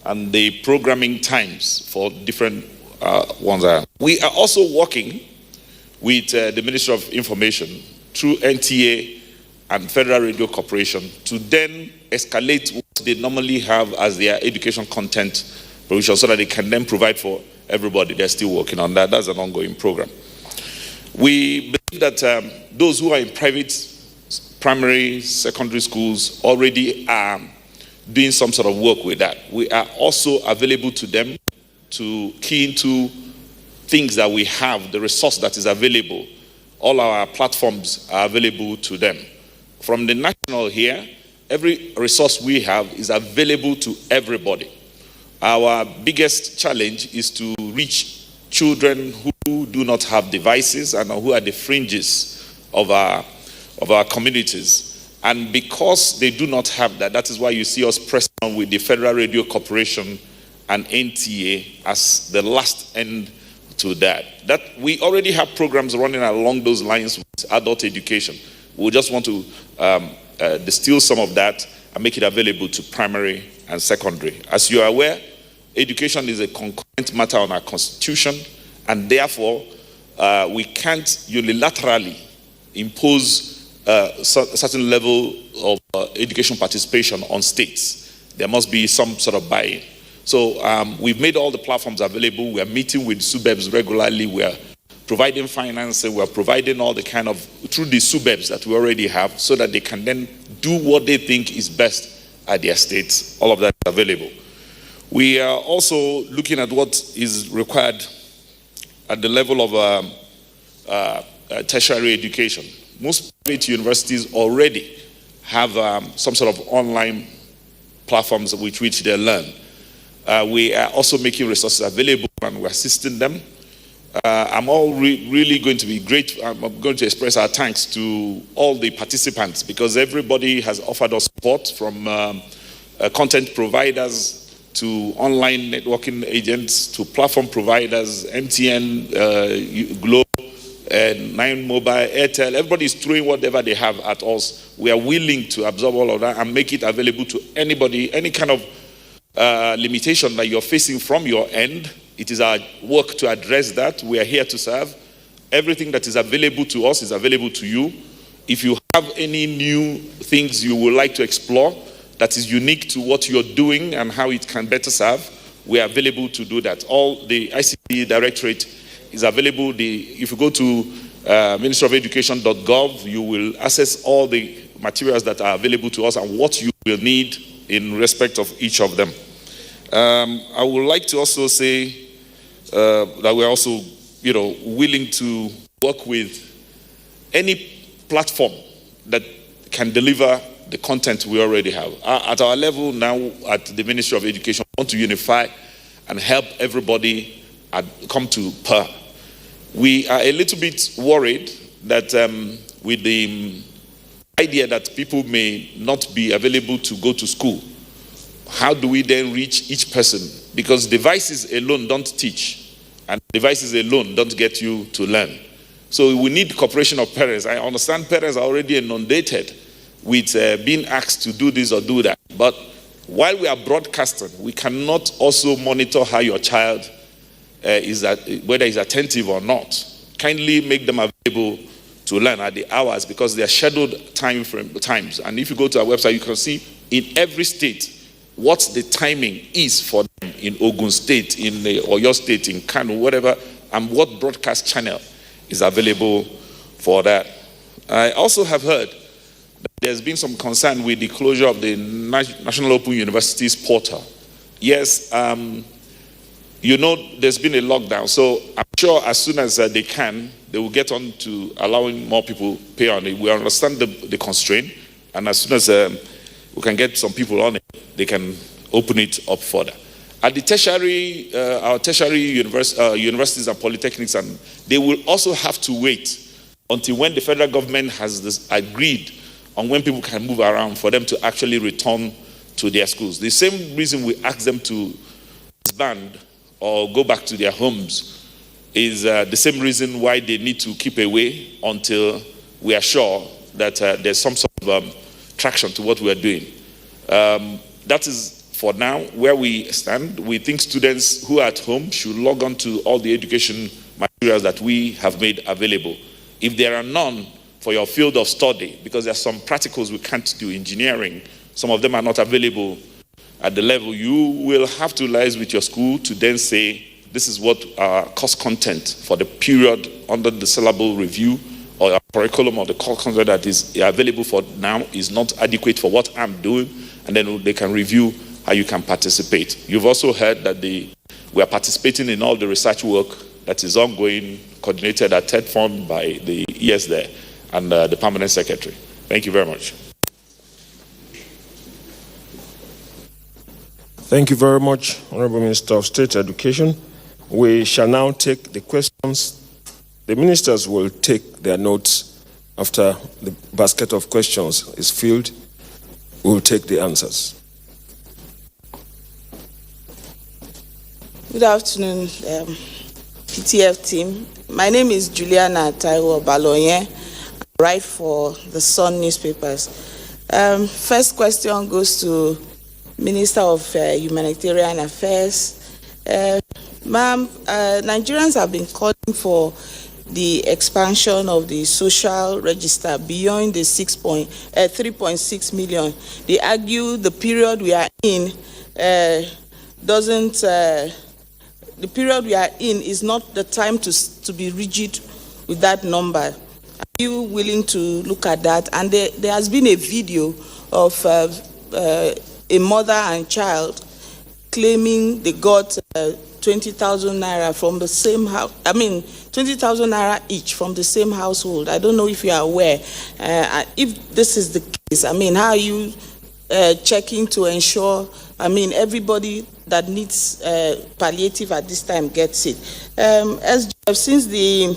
and the programming times for different ones. We are also working with the Ministry of Information through NTA and Federal Radio Corporation to then escalate what they normally have as their education content provision so that they can then provide for everybody. They're still working on that. That's an ongoing program. We believe that those who are in private primary, secondary schools already are doing some sort of work with that. We are also available to them to key into things that we have, the resource that is available. All our platforms are available to them. From the national here, every resource we have is available to everybody. Our biggest challenge is to reach children who do not have devices and who are the fringes of our communities. And because they do not have that, that is why you see us pressing on with the Federal Radio Corporation and NTA as the last end to that. That we already have programs running along those lines with adult education. We just want to distill some of that and make it available to primary and secondary. As you are aware, education is a concurrent matter on our constitution, and therefore we can't unilaterally impose a certain level of education participation on states. There must be some sort of buy-in. So we've made all the platforms available. We are meeting with SUBEBs regularly. We are providing financing. We are providing all the kind of, through the SUBEBs that we already have, so that they can then do what they think is best at their states. All of that is available. We are also looking at what is required at the level of tertiary education. Most private universities already have some sort of online platforms with which they learn. We are also making resources available and we're assisting them. I'm really going to be great. I'm going to express our thanks to all the participants because everybody has offered us support, from content providers to online networking agents to platform providers, MTN, Globe, Nine Mobile, Airtel. Everybody is throwing whatever they have at us. We are willing to absorb all of that and make it available to anybody, any kind of limitation that you're facing from your end. It is our work to address that. We are here to serve. Everything that is available to us is available to you. If you have any new things you would like to explore that is unique to what you're doing and how it can better serve, we are available to do that. All the ICT Directorate is available. If you go to ministryofelducation.gov, you will access all the materials that are available to us and what you will need in respect of each of them. I would like to also say that we're also, willing to work with any platform that can deliver the content we already have. At our level now, at the Ministry of Education, we want to unify and help everybody come to par. We are a little bit worried that with the idea that people may not be available to go to school, how do we then reach each person? Because devices alone don't teach, and devices alone don't get you to learn. So we need cooperation of parents. I understand parents are already inundated with being asked to do this or do that. But while we are broadcasting, we cannot also monitor how your child whether he's attentive or not. Kindly make them available to learn at the hours because they are scheduled times. And if you go to our website, you can see in every state what the timing is for them in Ogun State, in Oyo State, in Kano, whatever, and what broadcast channel is available for that. I also have heard that there's been some concern with the closure of the National Open Universities portal. Yes, there's been a lockdown, so I'm sure as soon as they can, they will get on to allowing more people pay on it. We understand the constraint, and as soon as we can get some people on it, they can open it up further. At the tertiary, our tertiary universities and polytechnics, and they will also have to wait until when the federal government has agreed on when people can move around for them to actually return to their schools. The same reason we ask them to disband or go back to their homes is the same reason why they need to keep away until we are sure that there's some sort of traction to what we are doing. That is for now, where we stand, we think students who are at home should log on to all the education materials that we have made available. If there are none for your field of study, because there are some practicals we can't do, engineering, some of them are not available at the level, you will have to liaise with your school to then say, this is what our course content for the period under the syllable review or our curriculum or the course content that is available for now is not adequate for what I'm doing, and then they can review how you can participate. You've also heard that we are participating in all the research work that is ongoing, coordinated at TED Fund by the ES there and the Permanent Secretary. Thank you very much. Thank you very much, Honorable Minister of State Education. We shall now take the questions. The ministers will take their notes after the basket of questions is filled. We will take the answers. Good afternoon, PTF team. My name is Juliana Taiwo Baloye. I write for the Sun newspapers. First question goes to Minister of Humanitarian Affairs. Ma'am, Nigerians have been calling for the expansion of the social register beyond the 3.6 million. They argue the period we are in the period we are in is not the time to be rigid with that number. Are you willing to look at that? And there has been a video of a mother and child claiming they got 20,000 naira from the same house. 20,000 naira each from the same household. I don't know if you are aware. If this is the case, how are you checking to ensure, everybody that needs palliative at this time gets it? Since the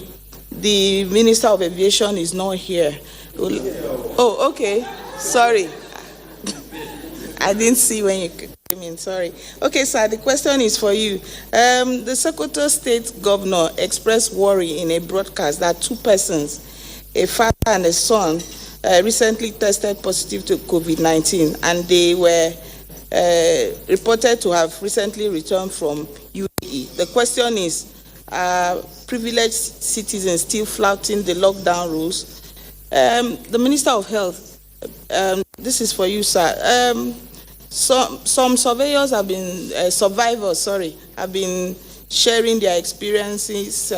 Minister of Aviation is not here. Oh, okay. Sorry. I didn't see when you came in, sorry. Okay, sir, the question is for you. The Sokoto State Governor expressed worry in a broadcast that two persons, a father and a son, recently tested positive to COVID-19, and they were reported to have recently returned from UAE. The question is, are privileged citizens still flouting the lockdown rules? The Minister of Health, this is for you, sir. Some survivors have been sharing their experiences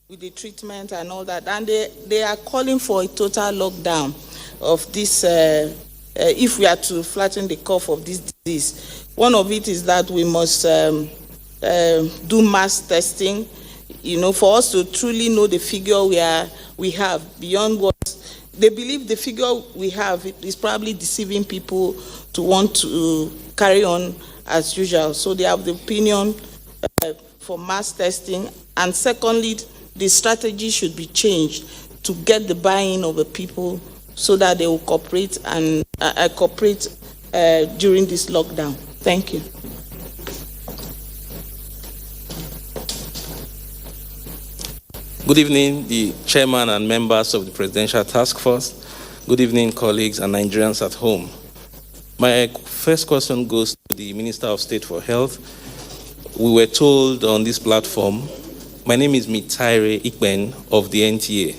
with the treatment and all that, and they are calling for a total lockdown of this if we are to flatten the curve of this disease. One of it is that we must do mass testing, for us to truly know the figure we have beyond what they believe the figure we have is probably deceiving people to want to carry on as usual. So they have the opinion for mass testing. And secondly, the strategy should be changed to get the buy-in of the people so that they will cooperate and cooperate during this lockdown. Thank you. Good evening, the chairman and members of the Presidential Task Force. Good evening, colleagues and Nigerians at home. My first question goes to the Minister of State for Health. We were told on this platform, my name is Mitaire Ikben of the NTA.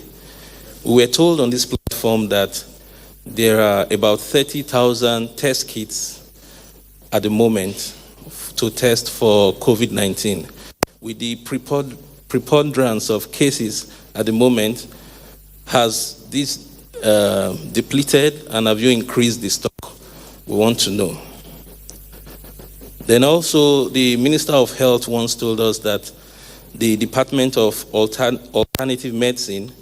We were told on this platform that there are about 30,000 test kits at the moment to test for COVID-19. With the preponderance of cases at the moment, has this depleted, and have you increased the stock? We want to know. Then also, the Minister of Health once told us that the Department of Alternative Medicine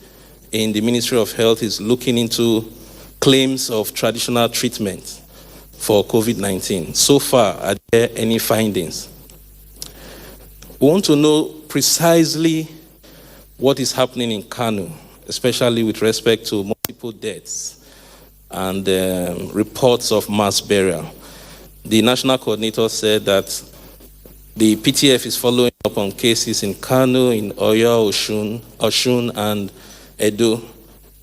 in the Ministry of Health is looking into claims of traditional treatment for COVID-19. So far, are there any findings? We want to know precisely what is happening in Kano, especially with respect to multiple deaths and reports of mass burial. The national coordinator said that the PTF is following up on cases in Kano, in Oyo, Oshun, and Edo.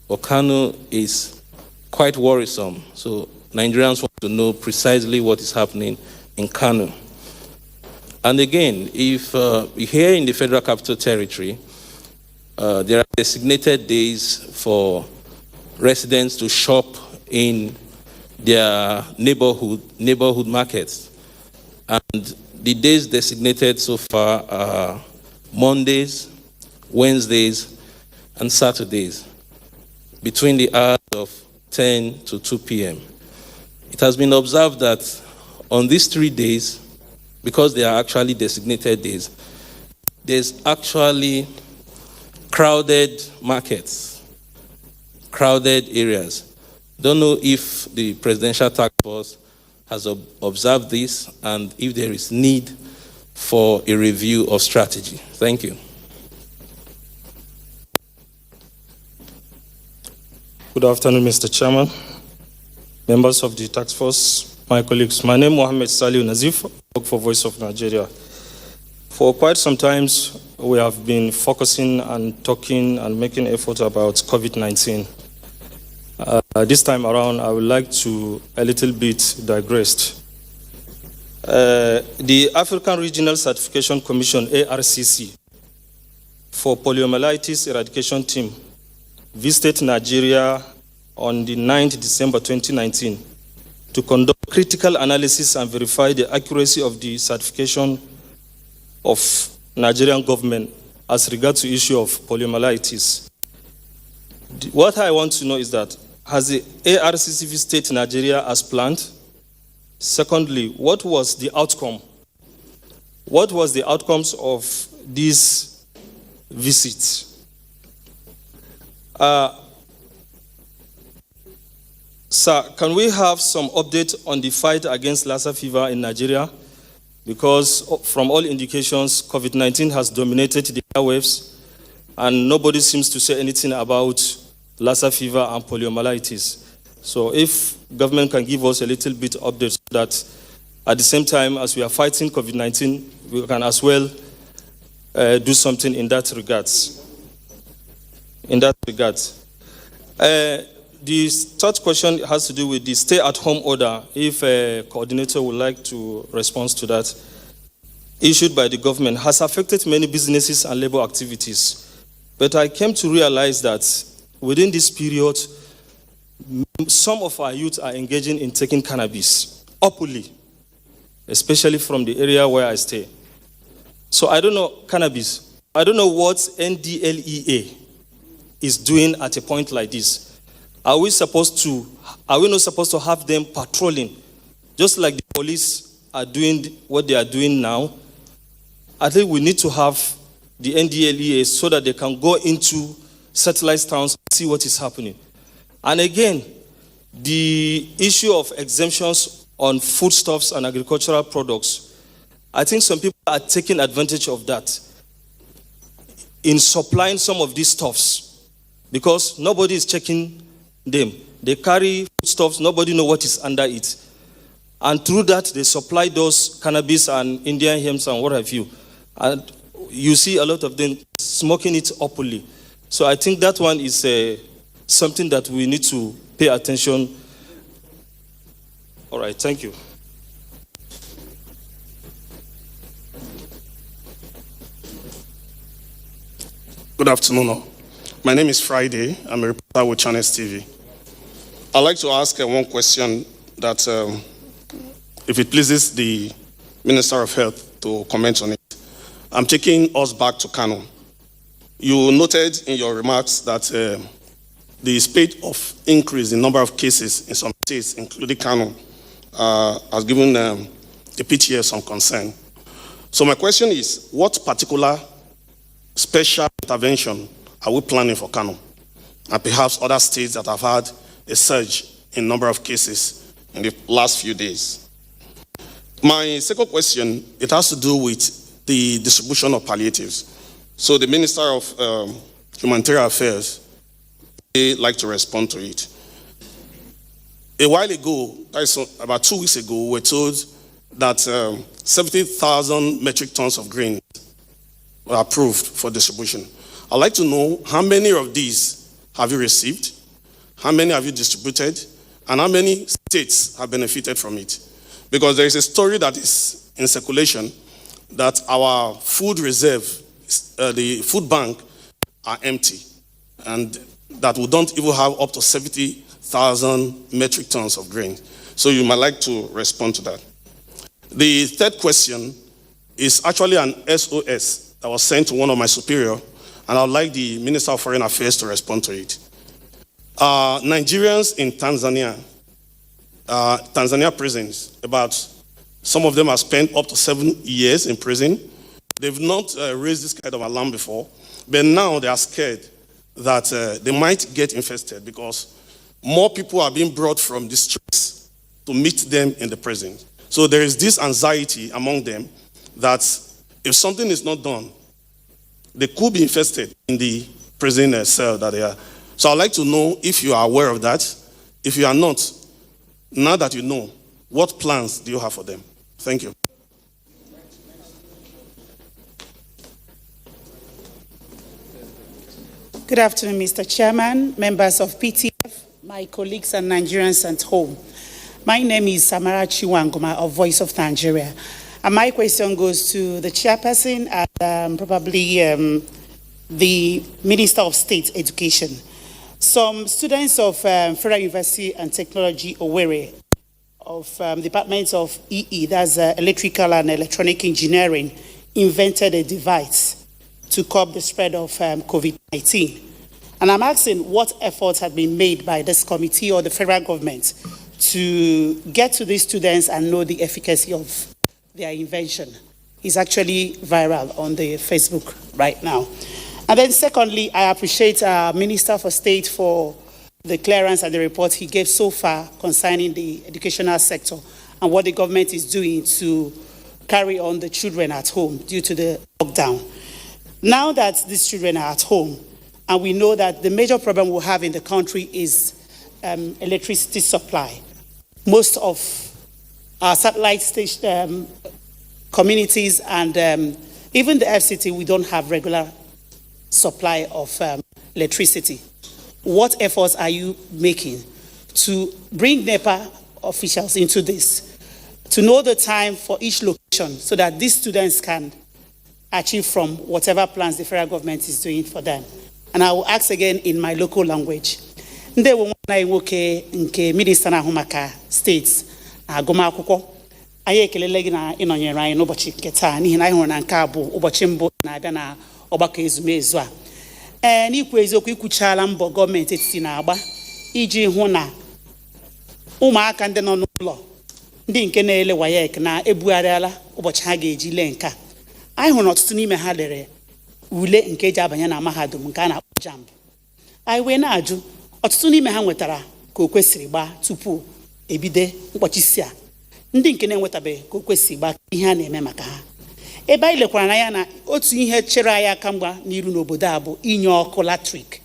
But Kano is quite worrisome. So Nigerians want to know precisely what is happening in Kano. And again, if here in the Federal Capital Territory, there are designated days for residents to shop in their neighborhood markets. And the days designated so far are Mondays, Wednesdays, and Saturdays, between the hours of 10 to 2 p.m. It has been observed that on these 3 days, because they are actually designated days, there's actually crowded markets, crowded areas. Don't know if the Presidential Task Force has observed this and if there is need for a review of strategy. Thank you. Good afternoon, Mr. Chairman, members of the task force, my colleagues. My name is Mohammed Saliu Nazif, I work for Voice of Nigeria. For quite some time, we have been focusing and talking and making effort about COVID-19. This time around, I would like to a little bit digress. The African Regional Certification Commission, ARCC, for poliomyelitis eradication team visited Nigeria on the 9th December 2019 to conduct critical analysis and verify the accuracy of the certification of Nigerian government as regards to issue of poliomyelitis. What I want to know is that, has the ARCC visited Nigeria as planned? Secondly, what was the outcome? What was the outcomes of these visits? Sir, can we have some update on the fight against Lassa fever in Nigeria? Because from all indications, COVID-19 has dominated the airwaves and nobody seems to say anything about Lassa fever and poliomyelitis. So if government can give us a little bit update so that at the same time as we are fighting COVID-19, we can as well do something in that regards. The third question has to do with the stay-at-home order, if a coordinator would like to respond to that, issued by the government, has affected many businesses and labor activities. But I came to realize that within this period, some of our youth are engaging in taking cannabis openly, especially from the area where I stay. So I don't know cannabis. I don't know what NDLEA is doing at a point like this. Are we not supposed to have them patrolling, just like the police are doing what they are doing now? I think we need to have the NDLEA so that they can go into satellite towns and see what is happening. And again, the issue of exemptions on foodstuffs and agricultural products, I think some people are taking advantage of that in supplying some of these stuffs because nobody is checking them. They carry foodstuffs, nobody knows what is under it. And through that, they supply those cannabis and Indian hemp and what have you. And you see a lot of them smoking it openly. So I think that one is something that we need to pay attention. All right, thank you. Good afternoon. My name is Friday. I'm a reporter with Channels TV. I'd like to ask one question that, if it pleases the Minister of Health to comment on it. I'm taking us back to Kano. You noted in your remarks that the spate of increase in number of cases in some states, including Kano, has given the PTA some concern. So my question is, what particular special intervention are we planning for Kano and perhaps other states that have had a surge in number of cases in the last few days? My second question, it has to do with the distribution of palliatives. So the Minister of Humanitarian Affairs, they like to respond to it. A while ago, about 2 weeks ago, we were told that 70,000 metric tons of grain were approved for distribution. I'd like to know how many of these have you received, how many have you distributed, and how many states have benefited from it. Because there is a story that is in circulation that our food reserve, the food bank, are empty, and that we don't even have up to 70,000 metric tons of grain. So you might like to respond to that. The third question is actually an SOS that was sent to one of my superiors, and I would like the Minister of Foreign Affairs to respond to it. Nigerians in Tanzania, Tanzania prisons, some of them have spent up to 7 years in prison. They've not raised this kind of alarm before, but now they are scared that they might get infested because more people are being brought from the streets to meet them in the prison. So there is this anxiety among them that if something is not done, they could be infested in the prison cell that they are. So I'd like to know if you are aware of that. If you are not, now that you know, what plans do you have for them? Thank you. Good afternoon, Mr. Chairman, members of PTF, my colleagues and Nigerians at home. My name is Samara Chiwangoma of Voice of Nigeria. And my question goes to the chairperson and probably the Minister of State Education. Some students of Federal University and Technology, Owerri, of Department of EE, that's Electrical and Electronic Engineering, invented a device to curb the spread of COVID-19. And I'm asking what efforts have been made by this committee or the federal government to get to these students and know the efficacy of their invention. It's actually viral on the Facebook right now. And then secondly, I appreciate our Minister for State for the clearance and the report he gave so far concerning the educational sector and what the government is doing to carry on the children at home due to the lockdown. Now that these children are at home, and we know that the major problem we have in the country is electricity supply. Most of our satellite station communities and even the FCT, we don't have regular supply of electricity. What efforts are you making to bring NEPA officials into this, to know the time for each location so that these students can achieve from whatever plans the federal government is doing for them? And I will ask again in my local language. Nde wo na nwoke nke Minister na Humaka States agụma akwụkwọ anyị ekelele gị na ịnọnyere anyị n'ụbọchị nke taa n'ihi na anyị hụrụ na nke a bụ ụbọchị mbụ na-abịa na ọgbakọ ezumezu a. N'ikwu eziokwu ikwuchala mbọ gọọmenti etiti na-agba iji hụ na ụmụaka ndị nọ n'ụlọ ndị nke na-ele WAEC na ebugharịala ụbọchị ha ga-eji lee nke a. Anyị hụrụ ọtụtụ n'ime ha lere ule nke eji abanye na mahadum nke a na-akpọ JAMB. Anyị wee na-ajụ ọtụtụ n'ime ha nwetara ka o kwesịrị gbaa tupu ebide mkpọchisi a. Ndị nke na-enwetabeghị ka o kwesịrị gbaa ihe a na-eme maka ha. Ebe anyị lekwara na ya na otu ihe chere anyị aka mgba n'iru n'obodo a bụ inye ọkụ latrik.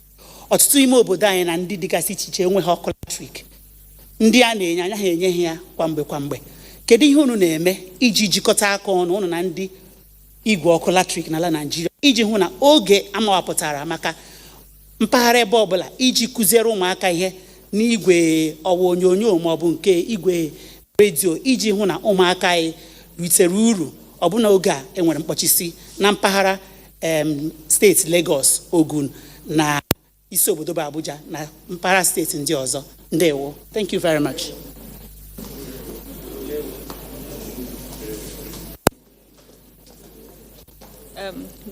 Ọtụtụ ime obodo anyị na ndị dịgasị iche iche enweghị ọkụ latrik. Ndị a na-enye anya ha enyeghị ya kwamgbe. Kedu ihe unu na-eme iji jikọta aka ọnụ unu na ndị igwe ọkụ latrik n'ala Naịjirịa iji hụ na oge amawapụtara maka mpaghara ebe ọbụla iji kụziere ụmụaka ihe n'igwe ọwa onyonyo ma ọ bụ nke igwe redio iji hụ na ụmụaka anyị ritere uru ọbụna oge a enwere mkpọchisi na mpaghara steeti Lagos, Ogun na isi obodo bụ Abuja na mpaghara steeti ndị ọzọ. Ndewo. Thank you very much.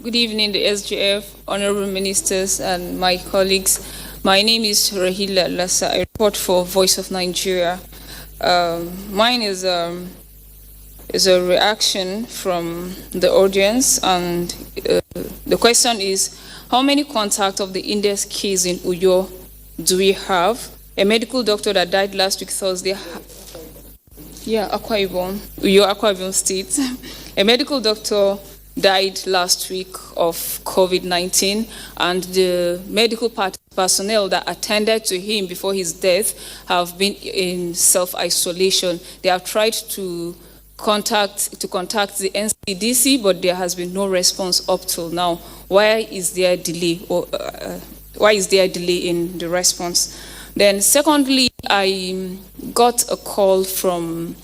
Good evening, the SGF, honorable ministers, and my colleagues. My name is Rahila Lassa. I report for Voice of Nigeria. Mine is a reaction from the audience, and the question is, how many contacts of the index case in Uyo do we have? A medical doctor that died last week Thursday. Yeah, Akwa Ibom, Uyo, Akwa Ibom State. A medical doctor died last week of COVID-19, and the medical personnel that attended to him before his death have been in self-isolation. They have tried to contact the NCDC, but there has been no response up till now. Why is there a delay? Why is there a delay in the response? Then secondly, I got a call from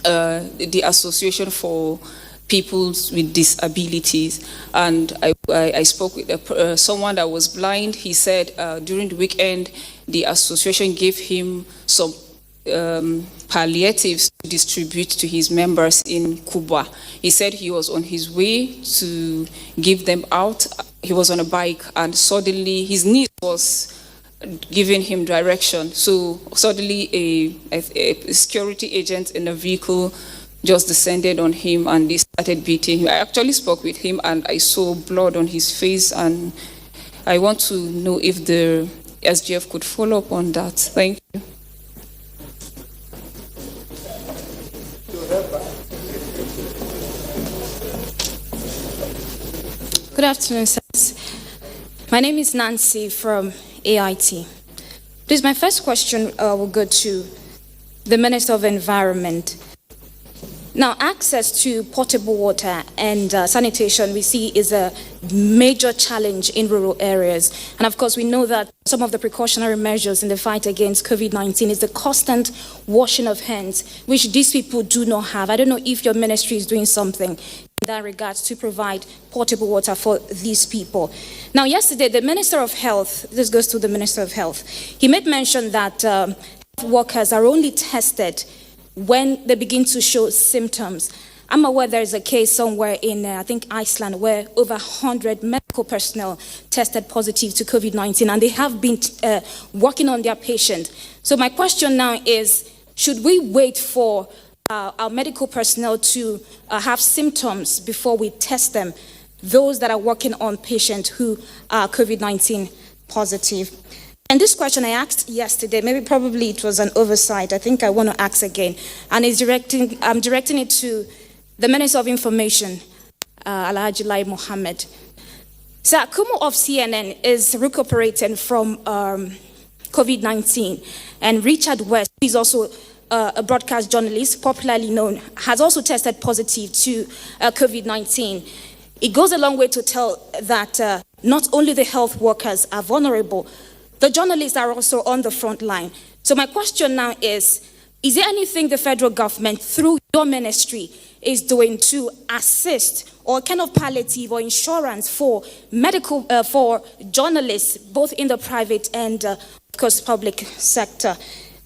the Association for People with Disabilities, and I spoke with someone that was blind. He said during the weekend, the association gave him some palliatives to distribute to his members in Cuba. He said he was on his way to give them out. He was on a bike, and suddenly his niece was giving him direction. So suddenly a security agent in a vehicle just descended on him and they started beating him. I actually spoke with him and I saw blood on his face, and I want to know if the SGF could follow up on that. Thank you. Good afternoon, sirs. My name is Nancy from AIT. Please, my first question will go to the Minister of Environment. Now, access to potable water and sanitation, we see, is a major challenge in rural areas. And of course, we know that some of the precautionary measures in the fight against COVID-19 is the constant washing of hands, which these people do not have. I don't know if your ministry is doing something in that regard to provide potable water for these people. Now, yesterday, the Minister of Health, this goes to the Minister of Health, he made mention that health workers are only tested when they begin to show symptoms. I'm aware there is a case somewhere in, I think, Iceland, where over 100 medical personnel tested positive to COVID-19, and they have been working on their patient. So my question now is, should we wait for our medical personnel to have symptoms before we test them, those that are working on patients who are COVID-19 positive? And this question I asked yesterday, probably it was an oversight. I think I want to ask again. And I'm directing it to the Minister of Information, Alhaji Lai Mohammed. Sir, Kumu of CNN is recuperating from COVID-19. And Richard West, who is also a broadcast journalist, popularly known, has also tested positive to COVID-19. It goes a long way to tell that not only the health workers are vulnerable, the journalists are also on the front line. So my question now is there anything the federal government, through your ministry, is doing to assist or kind of palliative or insurance for medical, for journalists, both in the private and, of course, public sector?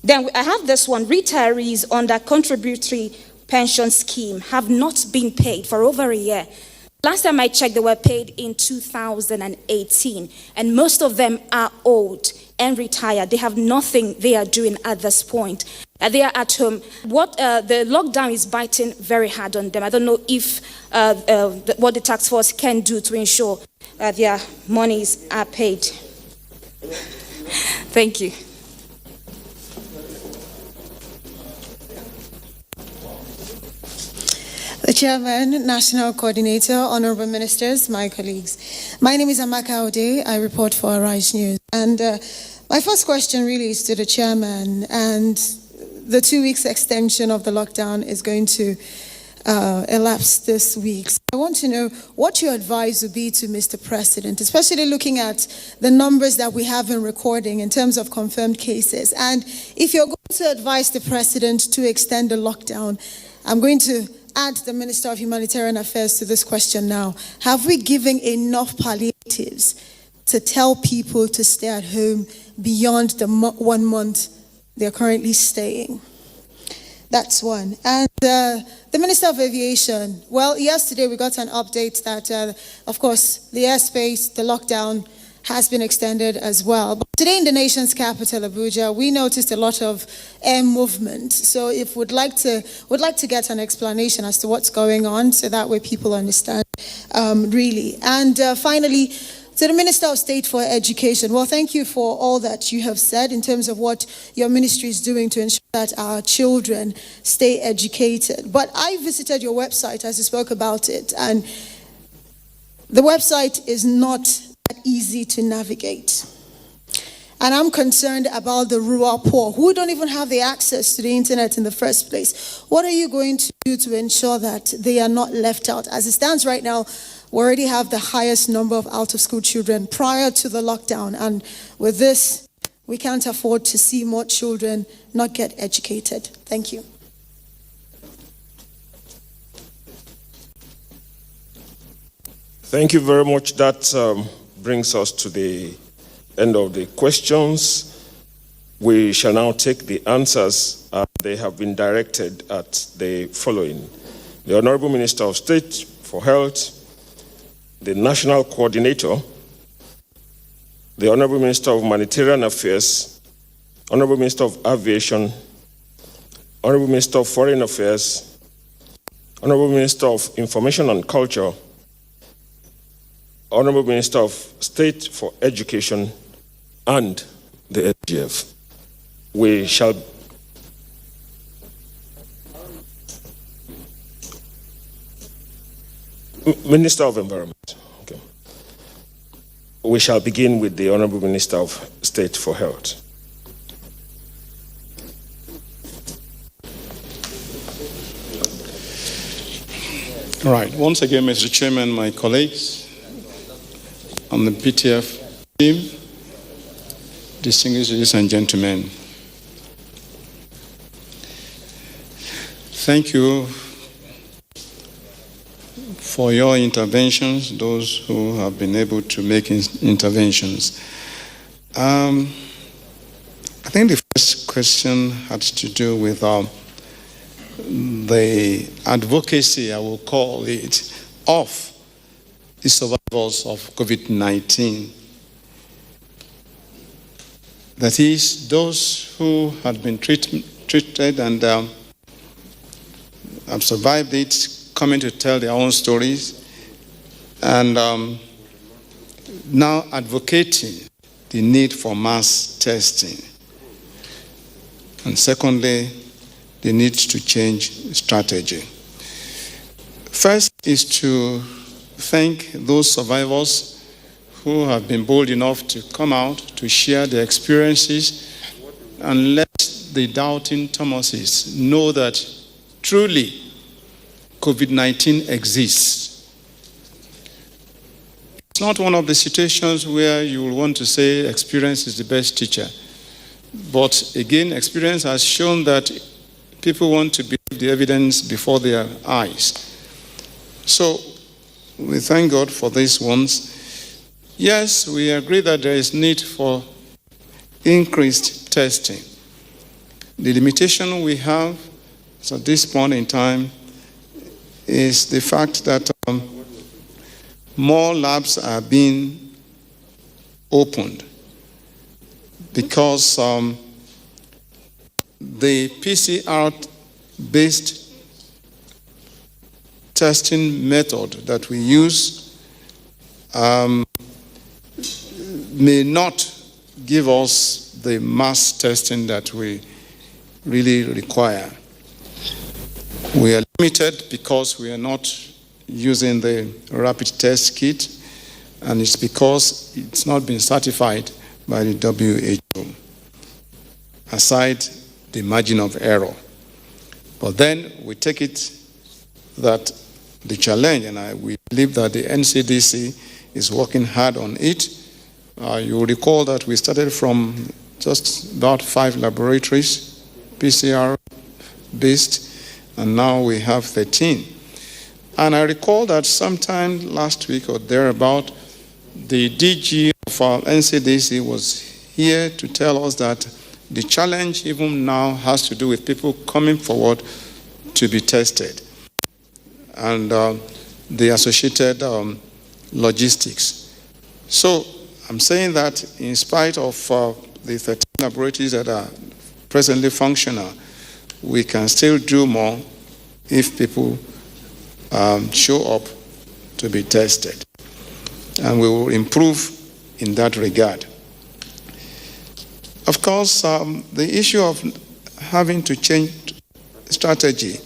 Then I have this one. Retirees under contributory pension scheme have not been paid for over a year. Last time I checked, they were paid in 2018, and most of them are old and retired. They have nothing they are doing at this point. They are at home. The lockdown is biting very hard on them. I don't know if what the task force can do to ensure their monies are paid. Thank you. The Chairman, National Coordinator, Honorable Ministers, my colleagues. My name is Amaka Ode. I report for Arise News. And my first question really is to the Chairman. And the 2 weeks extension of the lockdown is going to elapse this week. So I want to know what your advice would be to Mr. President, especially looking at the numbers that we have in recording in terms of confirmed cases. And if you're going to advise the President to extend the lockdown, I'm going to add the Minister of Humanitarian Affairs to this question now. Have we given enough palliatives to tell people to stay at home beyond the 1 month they're currently staying? That's one. And the Minister of Aviation, well, yesterday we got an update that, of course, the airspace, the lockdown has been extended as well. But today in the nation's capital, Abuja, we noticed a lot of air movement. So if we'd like to get an explanation as to what's going on, so that way people understand really. And finally, to the Minister of State for Education, well, thank you for all that you have said in terms of what your ministry is doing to ensure that our children stay educated. But I visited your website as you spoke about it, and the website is not easy to navigate. And I'm concerned about the rural poor who don't even have the access to the internet in the first place. What are you going to do to ensure that they are not left out? As it stands right now, we already have the highest number of out-of-school children prior to the lockdown. And with this, We can't afford to see more children not get educated. Thank you. Thank you very much. That brings us to the end of the questions. We shall now take the answers. They have been directed at the following: the Honorable Minister of State for Health, the National Coordinator, the Honorable Minister of Humanitarian Affairs, Honorable Minister of Aviation, Honorable Minister of Foreign Affairs, Honorable Minister of Information and Culture, Honorable Minister of State for Education, and the SGF. We shall Minister of Environment. Okay. We shall begin with the Honorable Minister of State for Health. All right. Once again, Mr. Chairman, my colleagues on the PTF team, distinguished ladies and gentlemen, thank you for your interventions, those who have been able to make interventions. I think the first question had to do with the advocacy, I will call it, of the survivors of COVID-19. That is, those who had been treated and have survived it, coming to tell their own stories, and now advocating the need for mass testing. And secondly, the need to change strategy. First is to thank those survivors who have been bold enough to come out to share their experiences and let the doubting Thomases know that truly COVID-19 exists. It's not one of the situations where you will want to say experience is the best teacher. But again, experience has shown that people want to believe the evidence before their eyes. So we thank God for these ones. Yes, we agree that there is need for increased testing. The limitation we have at this point in time is the fact that more labs are being opened because the PCR-based testing method that we use may not give us the mass testing that we really require. We are limited because we are not using the rapid test kit, and it's because it's not been certified by the WHO, aside the margin of error. But then we take it that the challenge, and we believe that the NCDC is working hard on it. You will recall that we started from just about 5 laboratories, PCR-based, and now we have 13. And I recall that sometime last week or thereabout, the DG of our NCDC was here to tell us that the challenge even now has to do with people coming forward to be tested and the associated logistics. So I'm saying that in spite of the 13 laboratories that are presently functional, we can still do more if people show up to be tested. And we will improve in that regard. Of course, the issue of having to change strategy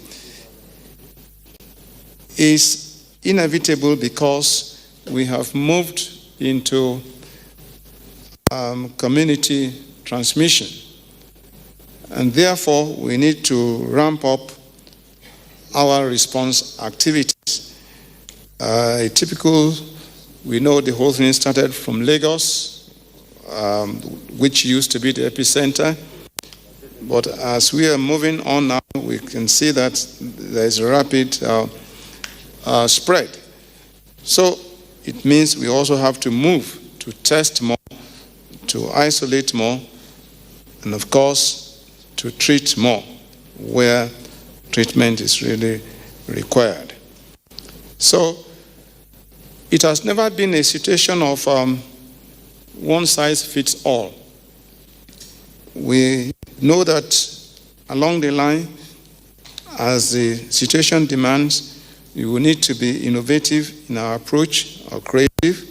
is inevitable because we have moved into community transmission. And therefore, we need to ramp up our response activities. We know the whole thing started from Lagos which used to be the epicenter. But as we are moving on now, we can see that there is a rapid spread. So it means we also have to move to test more, to isolate more, and of course, to treat more where treatment is really required. So it has never been a situation of one size fits all. We know that along the line, as the situation demands, we will need to be innovative in our approach, or creative,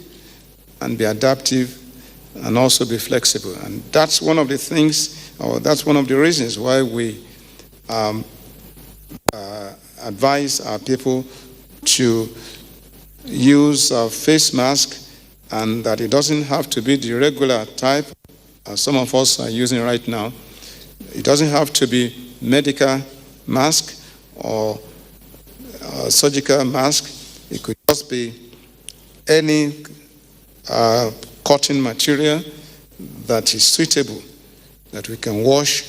and be adaptive, and also be flexible. And that's one of the things, or that's one of the reasons why we advise our people to use a face mask, and that it doesn't have to be the regular type, as some of us are using right now. It doesn't have to be medical mask or surgical mask. It could just be any cotton material that is suitable, that we can wash.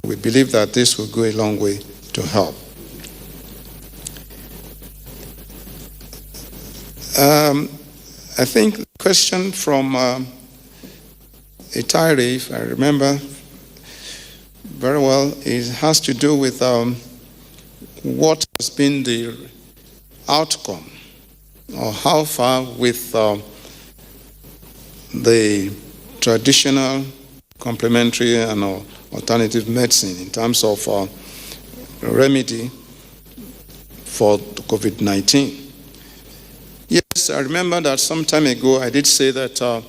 We believe that this will go a long way to help. I think the question from Itari, if I remember very well, it has to do with what has been the outcome, or how far with the traditional, complementary, and alternative medicine in terms of remedy for COVID-19. Yes, I remember that some time ago I did say that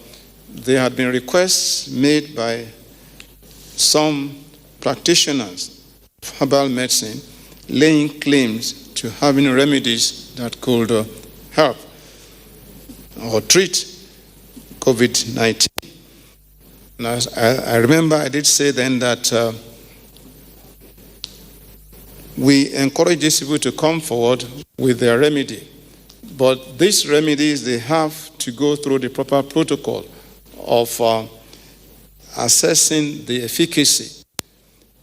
there had been requests made by some practitioners of herbal medicine laying claims to having remedies that could help or treat COVID-19. And I remember I did say then that we encourage these people to come forward with their remedy. But these remedies, they have to go through the proper protocol of assessing the efficacy.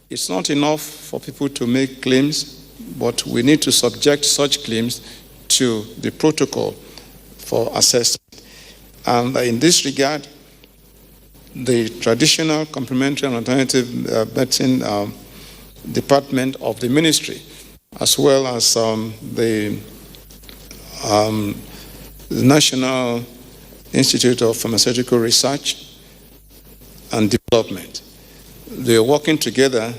It's not enough for people to make claims, but we need to subject such claims to the protocol for assessment. And in this regard, the traditional, complementary, and alternative medicine department of the ministry, as well as the National Institute of Pharmaceutical Research and Development, they are working together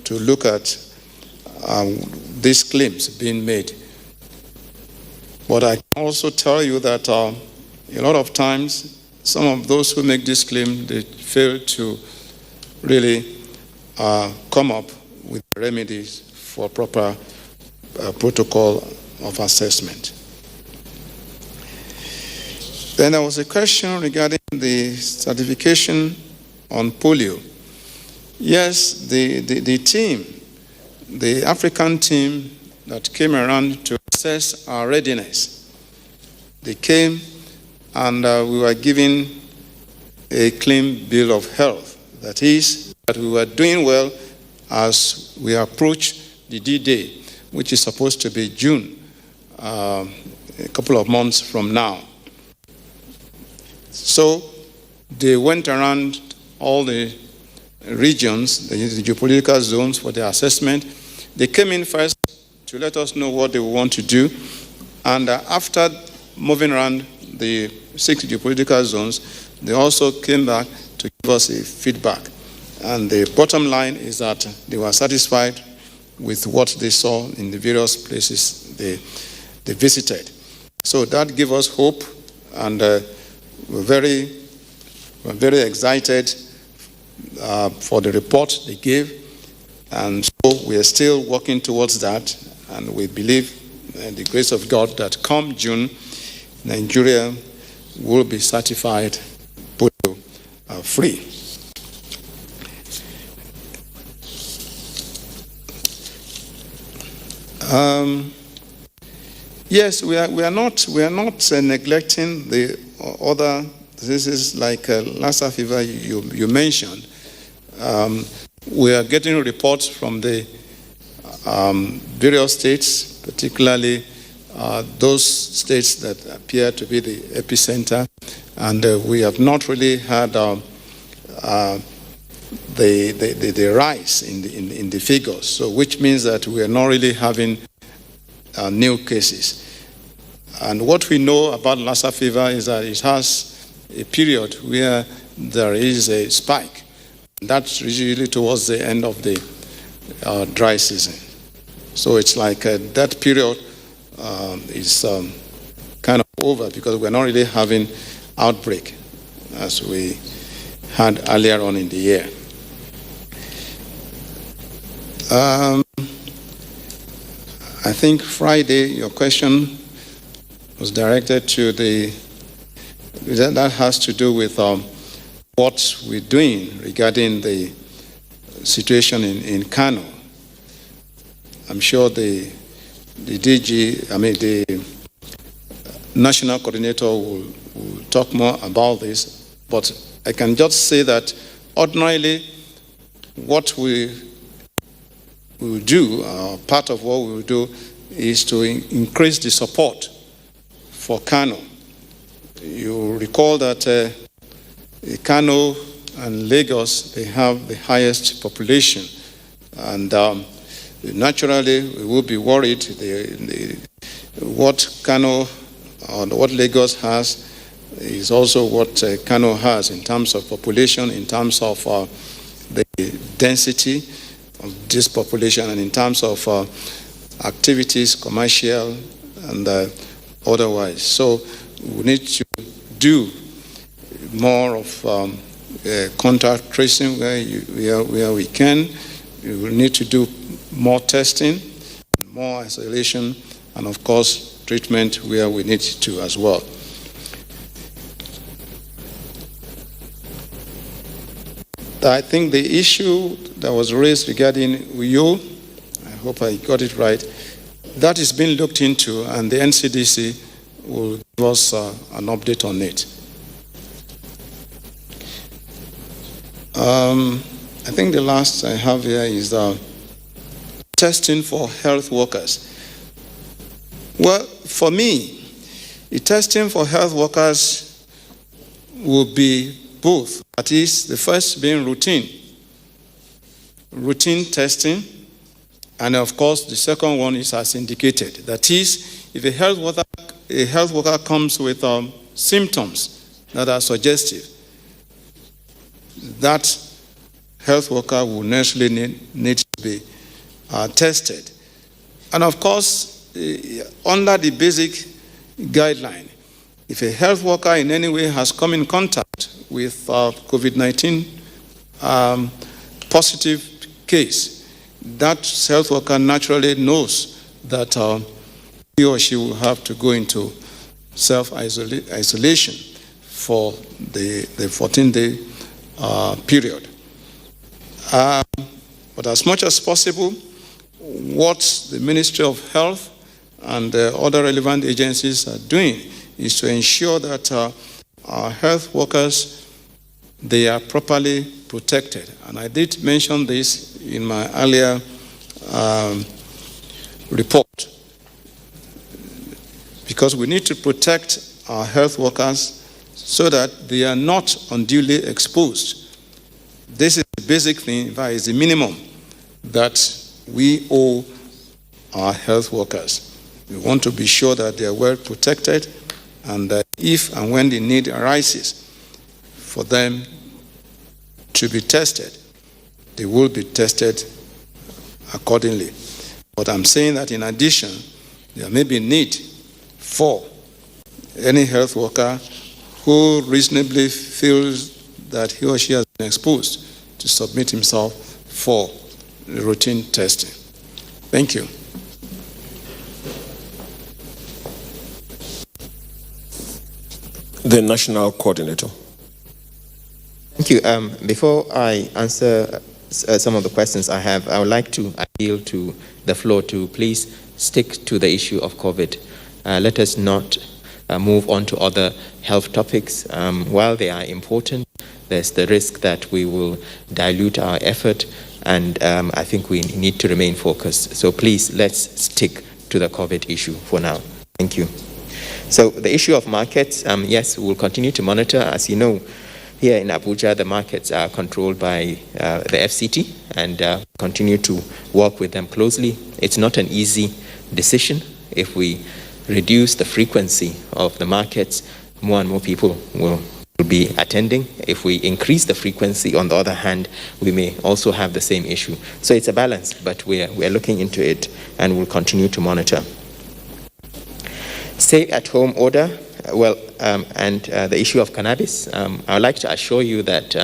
to look at these claims being made. But I can also tell you that a lot of times, some of those who make this claim, they fail to really come up with remedies for proper protocol of assessment. Then there was a question regarding the certification on polio. Yes, the team, the African team that came around to assess our readiness, they came and we were given a clean bill of health. That is, that we were doing well as we approach the D-Day, which is supposed to be June, a couple of months from now. So they went around all the regions, the geopolitical zones, for their assessment. They came in first to let us know what they want to do. And after moving around the 6 geopolitical zones, they also came back to give us a feedback. And the bottom line is that they were satisfied with what they saw in the various places they visited. So that gave us hope, and we're very excited for the report they gave. And so we are still working towards that, and we believe in the grace of God that come June, Nigeria will be certified polio free. Yes, we are not neglecting the other This is like Lassa fever you mentioned. We are getting reports from the various states, particularly those states that appear to be the epicenter, and we have not really had the rise in the figures. So, which means that we are not really having new cases. And what we know about Lassa fever is that it has a period where there is a spike. That's usually towards the end of the dry season. So it's like that period is kind of over because we're not really having outbreak as we had earlier on in the year. I think Friday, your question was directed to that has to do with what we're doing regarding the situation in Kano. I'm sure the national coordinator will talk more about this, but I can just say that ordinarily what we will do, part of what we will do is to increase the support for Kano. You recall that Kano and Lagos, they have the highest population, and naturally we will be worried what Kano or what Lagos has is also what Kano has in terms of population, in terms of the density of this population, and in terms of activities, commercial and otherwise. So we need to do more of contact tracing where we can. We will need to do more testing, more isolation, and of course treatment where we need to as well. I think the issue that was raised regarding Uyo, I hope I got it right, that is being looked into, and the NCDC will give us an update on it. I think the last I have here is testing for health workers. Well, for me, the testing for health workers will be both. That is, the first being routine testing, and of course the second one is as indicated. That is, if a health worker comes with symptoms that are suggestive, that health worker will naturally need to be tested. And of course, under the basic guideline, if a health worker in any way has come in contact with COVID-19 positive case, that health worker naturally knows that he or she will have to go into self-isolation for the 14-day period. But as much as possible, what the Ministry of Health and other relevant agencies are doing is to ensure that our health workers, they are properly protected. And I did mention this in my earlier report, because we need to protect our health workers so that they are not unduly exposed. This is the basic thing, in fact, it's the minimum that we owe our health workers. We want to be sure that they are well protected, and that if and when the need arises for them to be tested, they will be tested accordingly. But I'm saying that in addition, there may be need for any health worker who reasonably feels that he or she has been exposed to submit himself for routine testing. Thank you. The national coordinator. Thank you. Before I answer some of the questions I have, I would like to appeal to the floor to please stick to the issue of COVID. Let us not move on to other health topics. While they are important, there's the risk that we will dilute our effort, and I think we need to remain focused. So please, let's stick to the COVID issue for now. Thank you. So the issue of markets, yes, we'll continue to monitor. As you know, here in Abuja, the markets are controlled by the FCT, and continue to work with them closely. It's not an easy decision. If we reduce the frequency of the markets, more and more people will be attending. If we increase the frequency, on the other hand, we may also have the same issue. So it's a balance, but we're looking into it, and we'll continue to monitor. Stay-at-home order, and the issue of cannabis. I would like to assure you that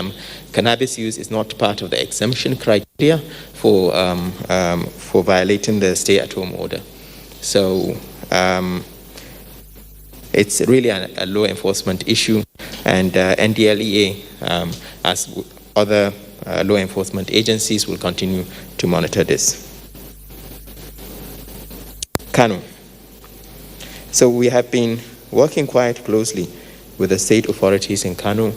cannabis use is not part of the exemption criteria for violating the stay-at-home order. So it's really a law enforcement issue, and NDLEA, as other law enforcement agencies, will continue to monitor this. Kano. So we have been working quite closely with the state authorities in Kano.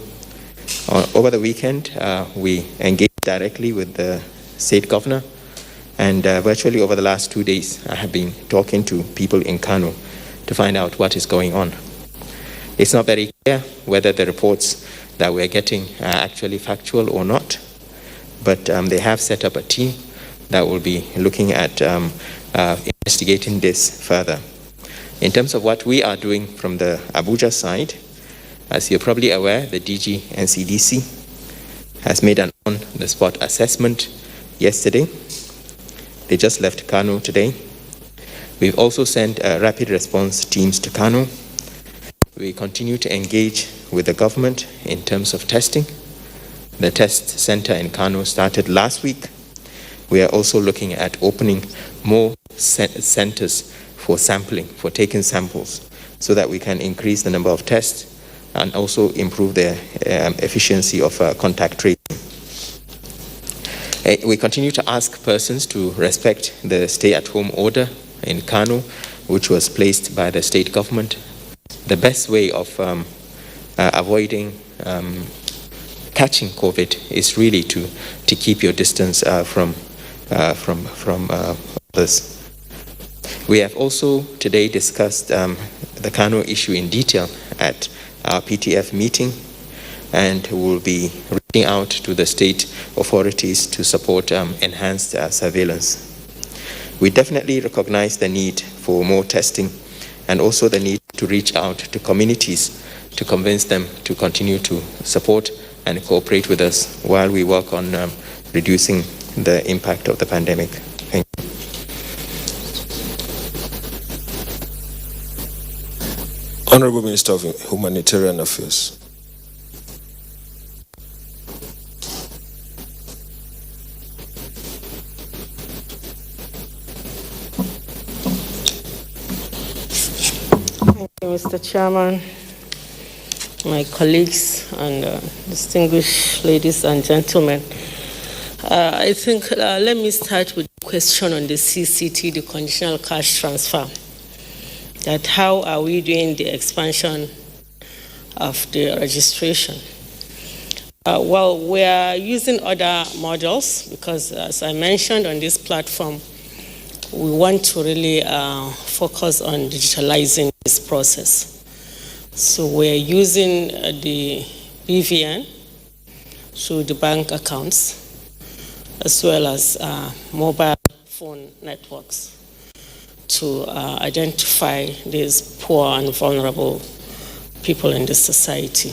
Over the weekend, we engaged directly with the state governor, and virtually over the last 2 days, I have been talking to people in Kano to find out what is going on. It's not very clear whether the reports that we're getting are actually factual or not, but they have set up a team that will be looking at investigating this further. In terms of what we are doing from the Abuja side, as you're probably aware, the DG NCDC has made an on-the-spot assessment yesterday. They just left Kano today. We've also sent rapid response teams to Kano. We continue to engage with the government in terms of testing. The test center in Kano started last week. We are also looking at opening more centers for sampling, for taking samples, so that we can increase the number of tests and also improve the efficiency of contact tracing. We continue to ask persons to respect the stay-at-home order in Kano, which was placed by the state government. The best way of avoiding catching COVID is really to keep your distance from others. We have also today discussed the Kano issue in detail at our PTF meeting, and will be reaching out to the state authorities to support enhanced surveillance. We definitely recognize the need for more testing, and also the need to reach out to communities to convince them to continue to support and cooperate with us while we work on reducing the impact of the pandemic. Thank you. Honorable Minister of Humanitarian Affairs. Thank you, Mr. Chairman, my colleagues, and distinguished ladies and gentlemen. I think let me start with a question on the CCT, the conditional cash transfer. That how are we doing the expansion of the registration? Well, we are using other models because, as I mentioned on this platform, we want to really focus on digitalizing this process. So we're using the BVN through the bank accounts, as well as mobile phone networks, to identify these poor and vulnerable people in the society.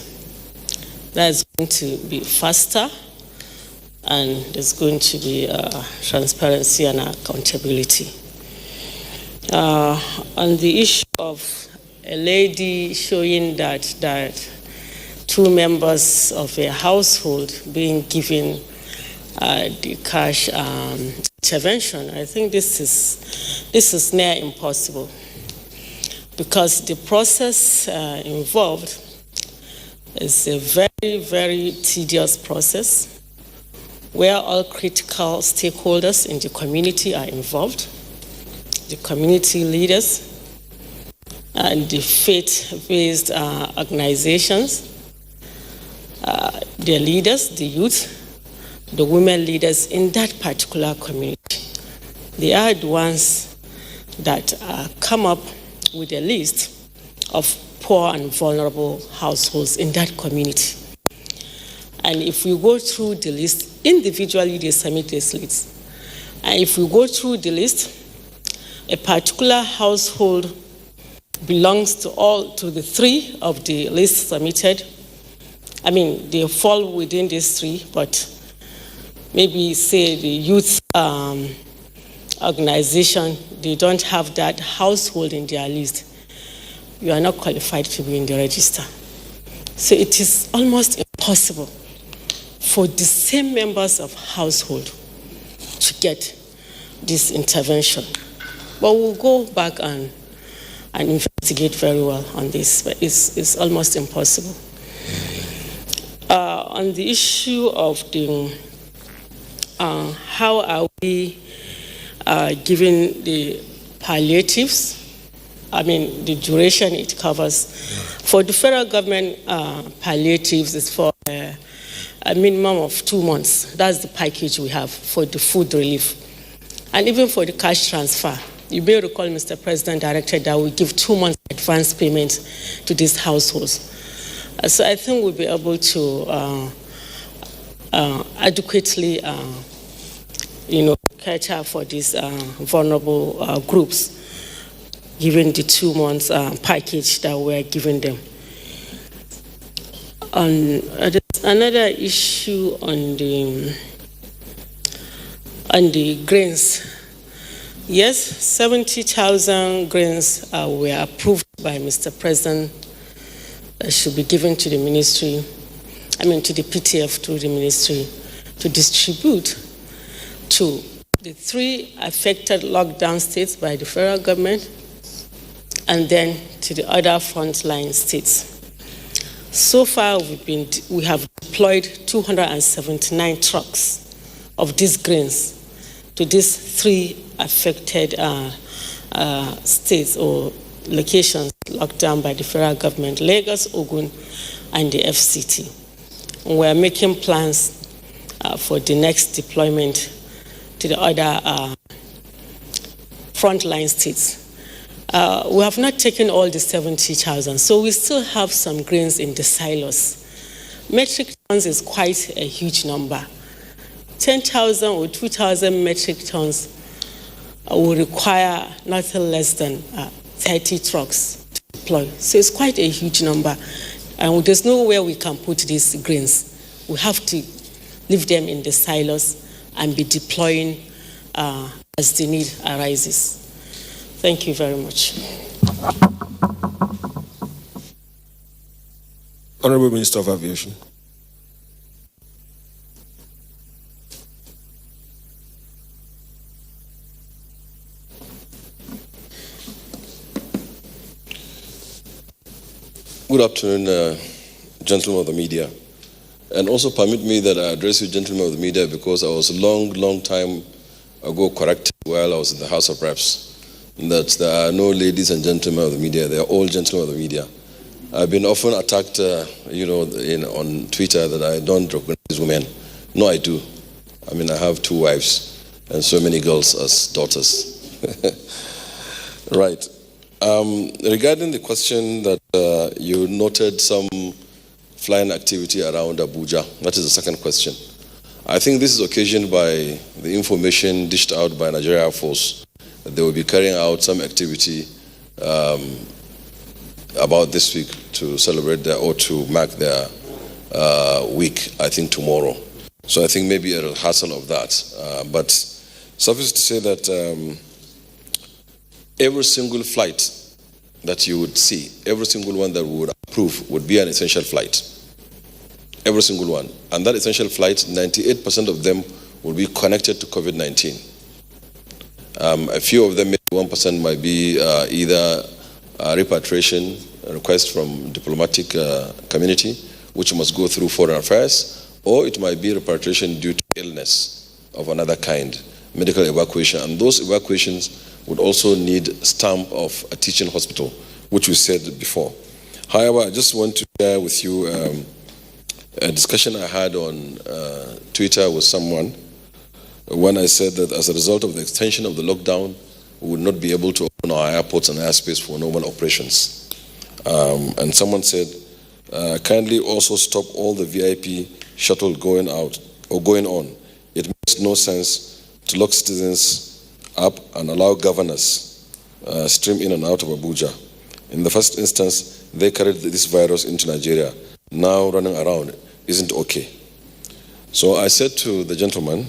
That's going to be faster, and there's going to be transparency and accountability. On the issue of a lady showing that 2 members of a household being given the cash intervention, I think this is near impossible, because the process involved is a very, very tedious process where all critical stakeholders in the community are involved, the community leaders, and the faith-based organizations, their leaders, the youth, the women leaders in that particular community. They are the ones that come up with a list of poor and vulnerable households in that community. And if we go through the list, individually they submit this list. And if we go through the list, a particular household belongs to the three of the list submitted. I mean, they fall within these three, but maybe say the youth organization, they don't have that household in their list. You are not qualified to be in the register. So it is almost impossible for the same members of household to get this intervention. But we'll go back and investigate very well on this, but it's almost impossible. On the issue of the how are we giving the palliatives, I mean the duration it covers. For the federal government, palliatives is for a minimum of 2 months. That's the package we have for the food relief. And even for the cash transfer, you may recall Mr. President directed that we give 2 months advance payment to these households. So I think we'll be able to adequately, cater for these vulnerable groups, given the 2 months package that we're giving them. There's another issue on the grains. Yes, 70,000 grains were approved by Mr. President that should be given to the ministry, to the PTF, to the ministry, to distribute to the 3 affected lockdown states by the federal government, and then to the other frontline states. So far, we have deployed 279 trucks of these grains to these 3 affected states or locations locked down by the federal government: Lagos, Ogun, and the FCT. And we're making plans for the next deployment to the other frontline states. We have not taken all the 70,000, so we still have some grains in the silos. Metric tons is quite a huge number. 10,000 or 2,000 metric tons will require nothing less than 30 trucks to deploy. So it's quite a huge number. And there's nowhere we can put these grains. We have to leave them in the silos and be deploying as the need arises. Thank you very much. Honorable Minister of Aviation. Good afternoon, gentlemen of the media. And also permit me that I address you, gentlemen of the media, because I was a long time ago corrected while I was in the House of Reps that there are no ladies and gentlemen of the media. They are all gentlemen of the media. I've been often attacked, on Twitter that I don't recognize women. No, I do. I have 2 wives and so many girls as daughters. Right. Regarding the question that you noted some flying activity around Abuja, that is the second question. I think this is occasioned by the information dished out by Nigeria Air Force that they will be carrying out some activity about this week to celebrate or to mark their week, I think tomorrow. So I think maybe a rehearsal of that. But suffice to say that every single flight that you would see, every single one that we would approve would be an essential flight. Every single one. And that essential flight, 98% of them will be connected to COVID-19. A few of them, maybe 1% might be either a repatriation request from diplomatic community, which must go through foreign affairs, or it might be repatriation due to illness of another kind, medical evacuation. And those evacuations would also need stamp of a teaching hospital, which we said before. However, I just want to share with you a discussion I had on Twitter with someone when I said that as a result of the extension of the lockdown, we would not be able to open our airports and airspace for normal operations. And someone said, kindly also stop all the VIP shuttle going out or going on. It makes no sense to lock citizens up and allow governors stream in and out of Abuja. In the first instance, they carried this virus into Nigeria. Now running around isn't okay. So I said to the gentleman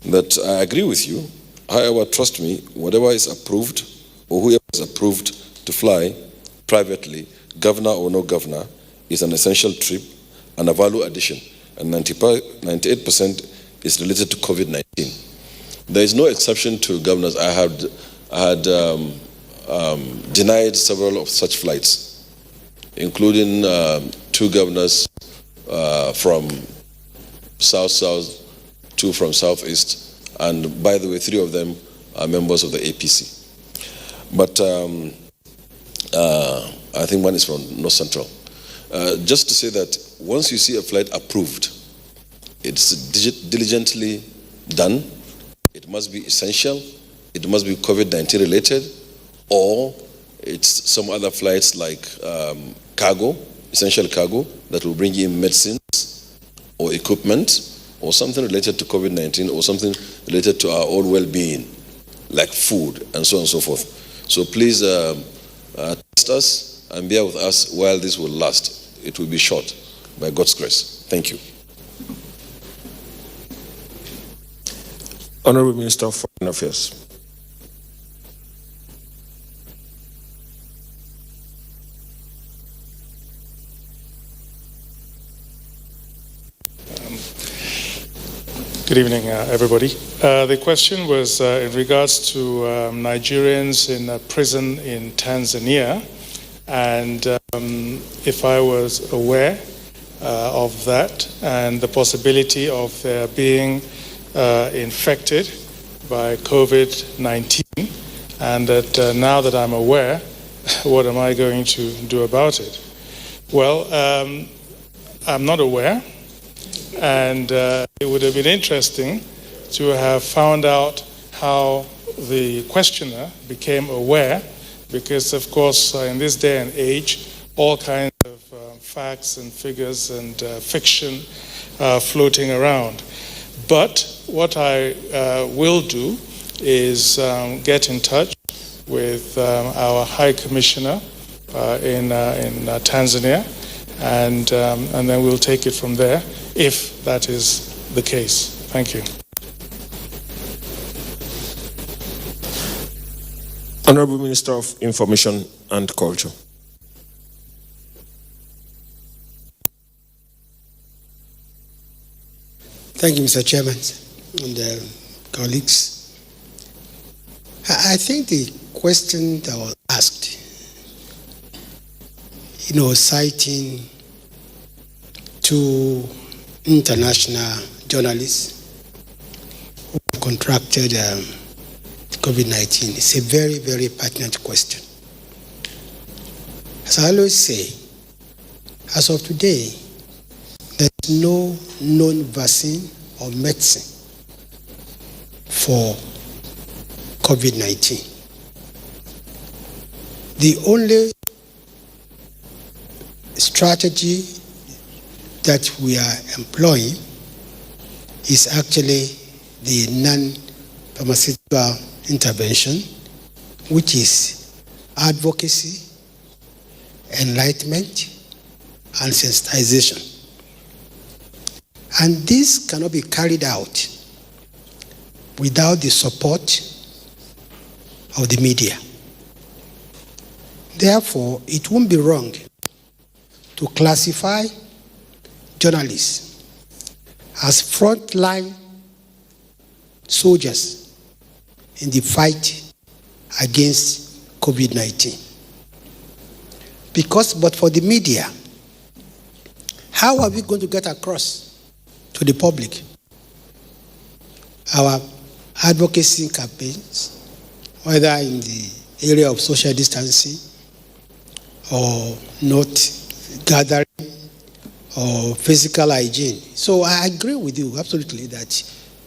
that I agree with you. However, trust me, whatever is approved or whoever is approved to fly privately, governor or no governor, is an essential trip and a value addition. And 98% is related to COVID-19. There is no exception to governors. I had denied several of such flights, including 2 governors from South-South, 2 from Southeast, and by the way, 3 of them are members of the APC. But I think one is from North Central. Just to say that once you see a flight approved, it's diligently done, it must be essential, it must be COVID-19 related, or it's some other flights like cargo, essential cargo, that will bring in medicines or equipment or something related to COVID-19 or something related to our own well-being, like food and so on and so forth. So please trust us and bear with us while this will last. It will be short, by God's grace. Thank you. Honorable Minister of Foreign Affairs. Good evening, everybody. The question was in regards to Nigerians in a prison in Tanzania, and if I was aware of that and the possibility of their being infected by COVID-19, and that now that I'm aware, what am I going to do about it? Well, I'm not aware, and it would have been interesting to have found out how the questioner became aware, because of course in this day and age all kinds of facts and figures and fiction floating around. But what I will do is get in touch with our High Commissioner in Tanzania, and then we'll take it from there if that is the case. Thank you. Honorable Minister of Information and Culture. Thank you, Mr. Chairman and colleagues. I think the question that was asked, citing 2 international journalists who contracted COVID-19 is a very, very pertinent question. As I always say, as of today, there's no known vaccine or medicine for COVID-19. The only strategy that we are employing is actually the non-pharmaceutical intervention, which is advocacy, enlightenment, and sensitization. And this cannot be carried out without the support of the media. Therefore, it won't be wrong to classify journalists as frontline soldiers in the fight against COVID-19. But for the media, how are we going to get across to the public our advocacy campaigns, whether in the area of social distancing, or not gathering or physical hygiene. So I agree with you absolutely that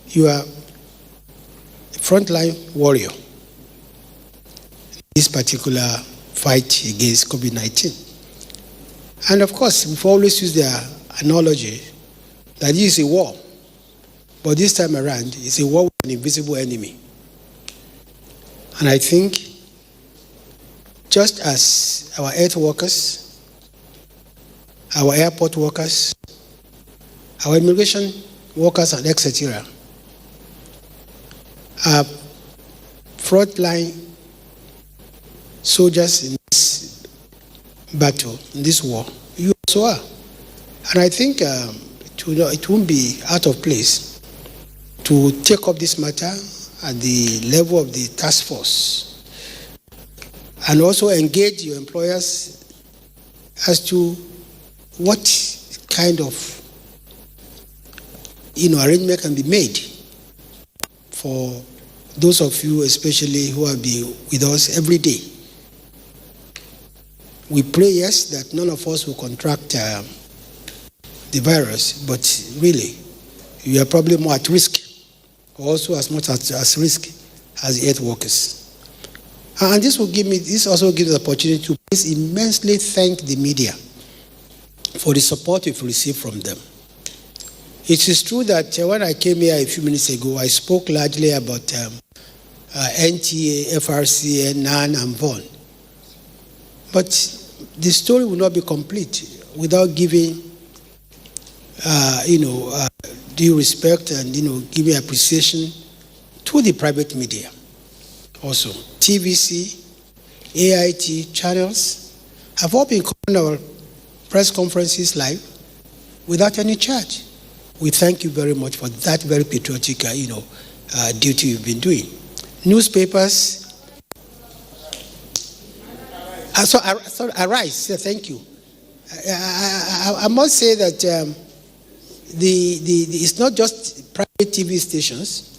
you are a frontline warrior in this particular fight against COVID-19. And of course, we've always used the analogy that this is a war, but this time around, it's a war with an invisible enemy. And I think just as our health workers, our airport workers, our immigration workers, and etc., are frontline soldiers in this battle, in this war, you also are. And I think it won't be out of place to take up this matter at the level of the task force and also engage your employers as to what kind of arrangement can be made for those of you especially who have been with us every day. We pray, yes, that none of us will contract the virus, but really, you are probably more at risk, also as much as risk as the health workers. And this also gives us the opportunity to please immensely thank the media for the support we've received from them. It is true that when I came here a few minutes ago, I spoke largely about NTA, FRCN, NAN, and VON. But the story will not be complete without giving, due respect and, giving appreciation to the private media. Also, TVC, AIT channels have all been covering our press conferences live without any charge. We thank you very much for that very patriotic, duty you've been doing. Newspapers. Arise. Thank you. I must say that it's not just private TV stations.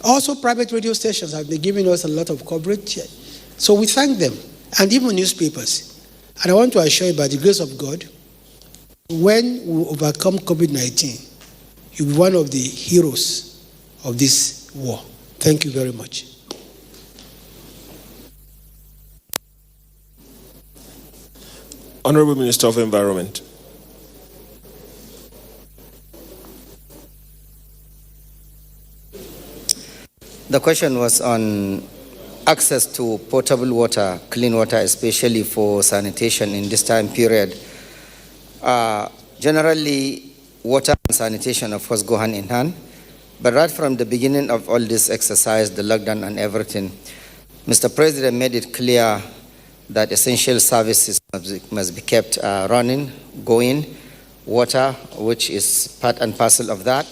Also, private radio stations have been giving us a lot of coverage. So we thank them, and even newspapers. And I want to assure you, by the grace of God, when we overcome COVID-19, you'll be one of the heroes of this war. Thank you very much. Honorable Minister of Environment. The question was on access to potable water, clean water, especially for sanitation in this time period. Generally, water and sanitation, of course, go hand in hand. But right from the beginning of all this exercise, the lockdown and everything, Mr. President made it clear that essential services must be kept running, going, water, which is part and parcel of that.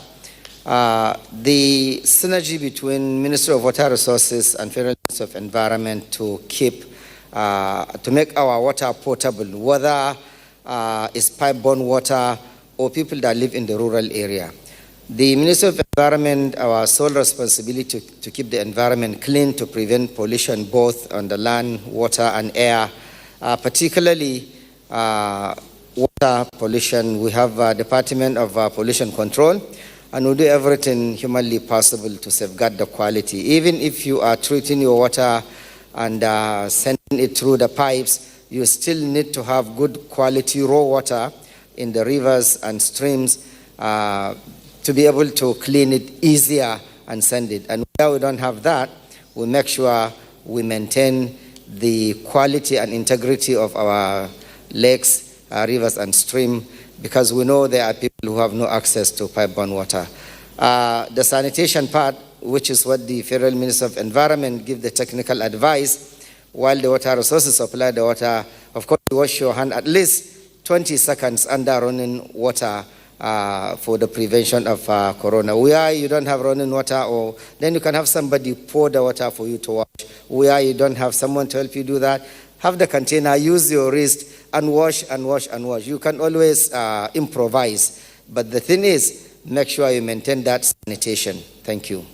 The synergy between Ministry of Water Resources and Federal Ministry of Environment to make our water potable, whether it's pipe-borne water or people that live in the rural area. The Ministry of Environment, our sole responsibility to keep the environment clean, to prevent pollution both on the land, water, and air, particularly water pollution. We have a Department of Pollution Control, and we do everything humanly possible to safeguard the quality. Even if you are treating your water and sending it through the pipes, you still need to have good quality raw water in the rivers and streams to be able to clean it easier and send it. And where we don't have that, we make sure we maintain the quality and integrity of our lakes, rivers, and streams, because we know there are people who have no access to pipe-borne water. The sanitation part, which is what the Federal Minister of Environment give the technical advice, while the water resources supply the water, of course, you wash your hand at least 20 seconds under running water for the prevention of corona. Where you don't have running water, or then you can have somebody pour the water for you to wash. Where you don't have someone to help you do that, have the container, use your wrist, and wash and wash and wash. You can always improvise. But the thing is, make sure you maintain that sanitation. Thank you.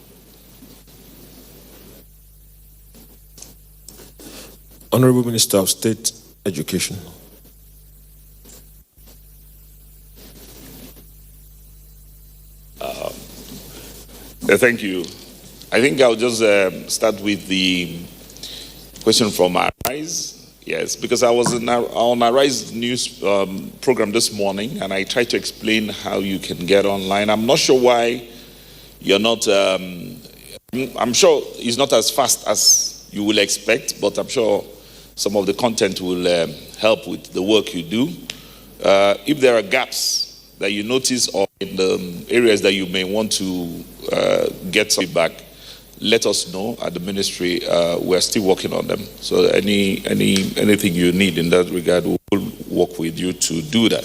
Honorable Minister of State, education. Thank you. I think I'll just start with the question from Arise. Yes, because I was on Arise news program this morning, and I tried to explain how you can get online. I'm not sure why you're not, I'm sure it's not as fast as you will expect, but I'm sure some of the content will help with the work you do. If there are gaps that you notice or in the areas that you may want to get some feedback, let us know at the ministry. We're still working on them. So anything you need in that regard, we'll work with you to do that.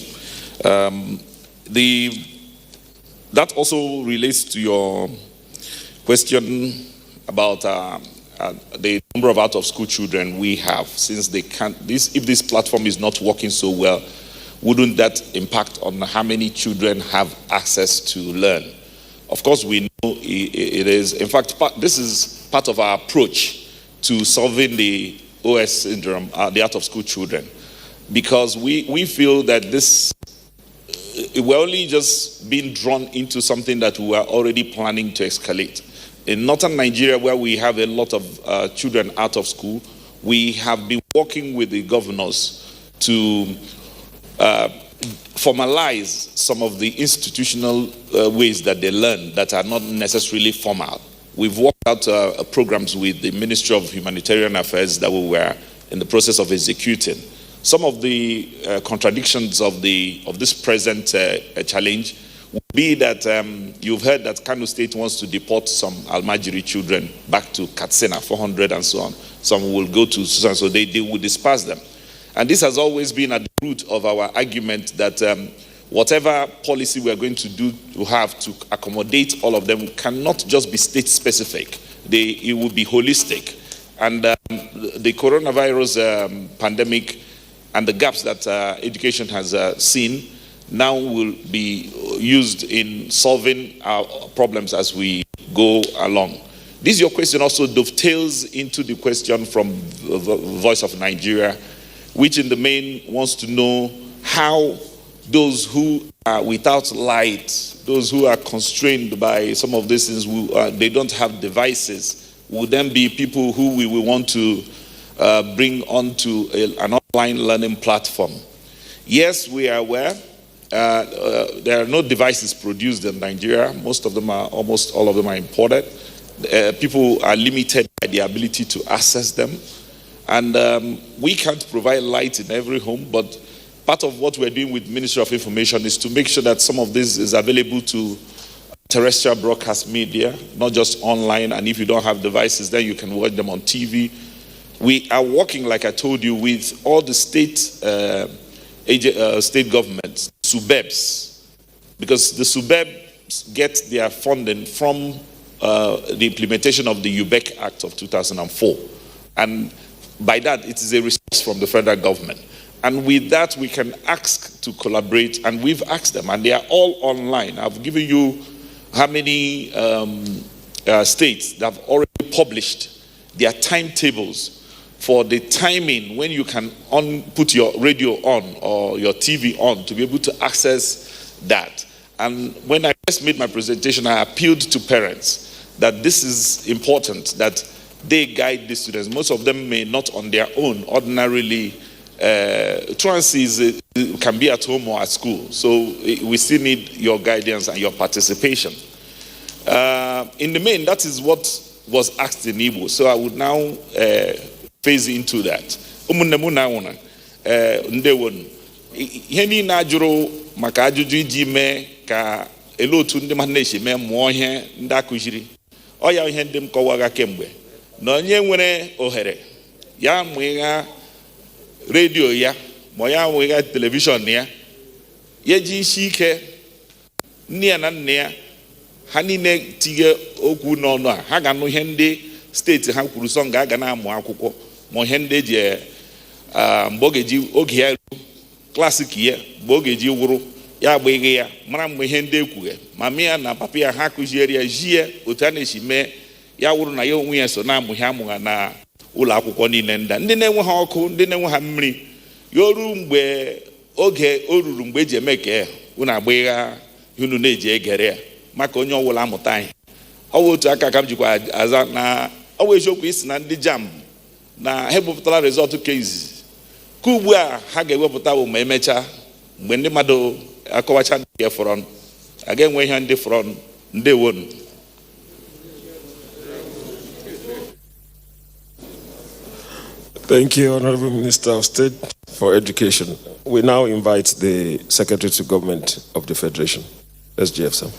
That also relates to your question about the number of out-of-school children we have. Since they can't, if this platform is not working so well, wouldn't that impact on how many children have access to learn? Of course, we know it is. In fact, this is part of our approach to solving the OS syndrome, the out-of-school children, because we feel that we're only just being drawn into something that we are already planning to escalate. In northern Nigeria, where we have a lot of children out of school, we have been working with the governors to formalize some of the institutional ways that they learn that are not necessarily formal. We've worked out programs with the Ministry of Humanitarian Affairs that we were in the process of executing. Some of the contradictions of this present challenge would be that you've heard that Kano State wants to deport some Almajiri children back to Katsina, 400 and so on. Some will go to Susan, so they will disperse them. And this has always been at the root of our argument that whatever policy we are going to do to have to accommodate all of them cannot just be state-specific. It will be holistic. And the coronavirus pandemic and the gaps that education has seen now will be used in solving our problems as we go along. This, your question, also dovetails into the question from the Voice of Nigeria, which in the main wants to know how those who are without light, those who are constrained by some of these things, they don't have devices, will then be people who we will want to bring onto an online learning platform. Yes, we are aware. There are no devices produced in Nigeria. Almost all of them are imported. People are limited by the ability to access them. And we can't provide light in every home, but part of what we're doing with Ministry of Information is to make sure that some of this is available to terrestrial broadcast media, not just online. And if you don't have devices, then you can watch them on TV. We are working, like I told you, with all the state governments, SUBEBs, because the SUBEBs get their funding from the implementation of the UBEC Act of 2004. And by that, it is a resource from the federal government. And with that, we can ask to collaborate, and we've asked them, and they are all online. I've given you how many states that have already published their timetables for the timing when you can put your radio on or your TV on to be able to access that. And when I first made my presentation, I appealed to parents that this is important, that they guide the students. Most of them may not on their own ordinarily. Trances can be at home or at school. So we still need your guidance and your participation. In the main, that is what was asked in Igbo. So I would now phase into that. Heni na juro maka ajuju iji me ka elotu ndị mmadụ na-eche mee mmụọ ihe ndị akụziri. Ọ ya ihe ndị m kọwaga kemgbe. Na onye nwere ohere ya mwegha radio ya ma ya mwegha television ya ya ji isi ike nne ya na nne ya ha niile tige okwu n'ọnụ a ha ga-anụ ihe ndị steeti ha kwuru sọ ga-aga na-amụ akwụkwọ ma ihe ndị eji mgbe ọ ga-eji oge ya klasik ya mgbe ọ ga-eji wụrụ ya agbaghe ya mara mgbe ihe ndị ekwughe ma mịa na papa ya ha kụziere ya jie otu a na-esi mee ya wụrụ na ya onwe ya so na-amụghị amụgha na ụlọ akwụkwọ niile ndị na-enwe ha ọkụ, ndị na-enwe ha mmiri, yoru mgbe oge o ruru mgbe eji eme ka unu agba ịgha unu na-eji egere ya maka onye ọwụla amụta anyị. Ọ bụ otu aka ka m jikwa aza na ọ bụ eziokwu isi na ndị JAMB na ha ewepụtara rezọtụ nke izizi ka ugbu a ha ga-ewepụta bụ ma emechaa mgbe ndị mmadụ akọwacha ndị ya fọrọ a ga-enwe ihe ndị fọrọ ndewonu. Thank you, Honorable Minister of State for Education. We now invite the Secretary to Government of the Federation, SGF, sir.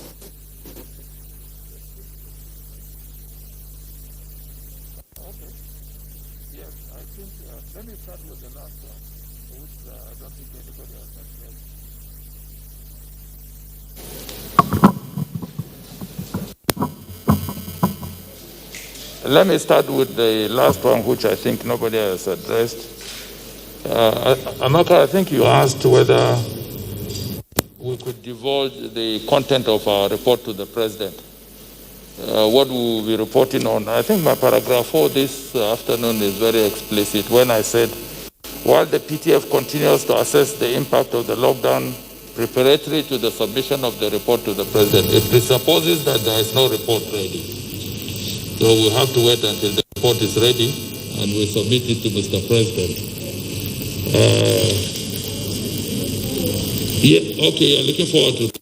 Let me start with the last one, which I think nobody has addressed. Amaka, I think you asked whether we could divulge the content of our report to the President. What we will be reporting on. I think my paragraph 4 this afternoon is very explicit when I said, while the PTF continues to assess the impact of the lockdown preparatory to the submission of the report to the President, it presupposes that there is no report ready. So we have to wait until the report is ready and we submit it to Mr. President. Okay, you're looking forward to it.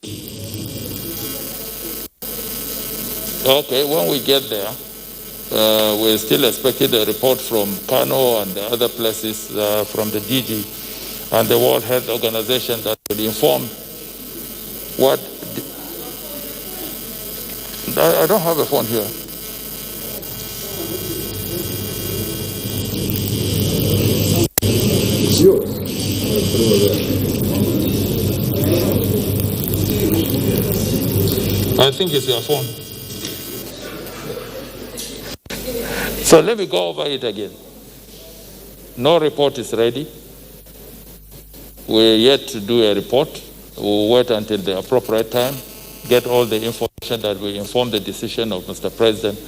Okay, when we get there, we're still expecting a report from Kano and the other places from the DG and the World Health Organization that will inform what... I don't have a phone here. I think it's your phone. So let me go over it again. No report is ready. We're yet to do a report. We'll wait until the appropriate time, get all the information that will inform the decision of Mr. President,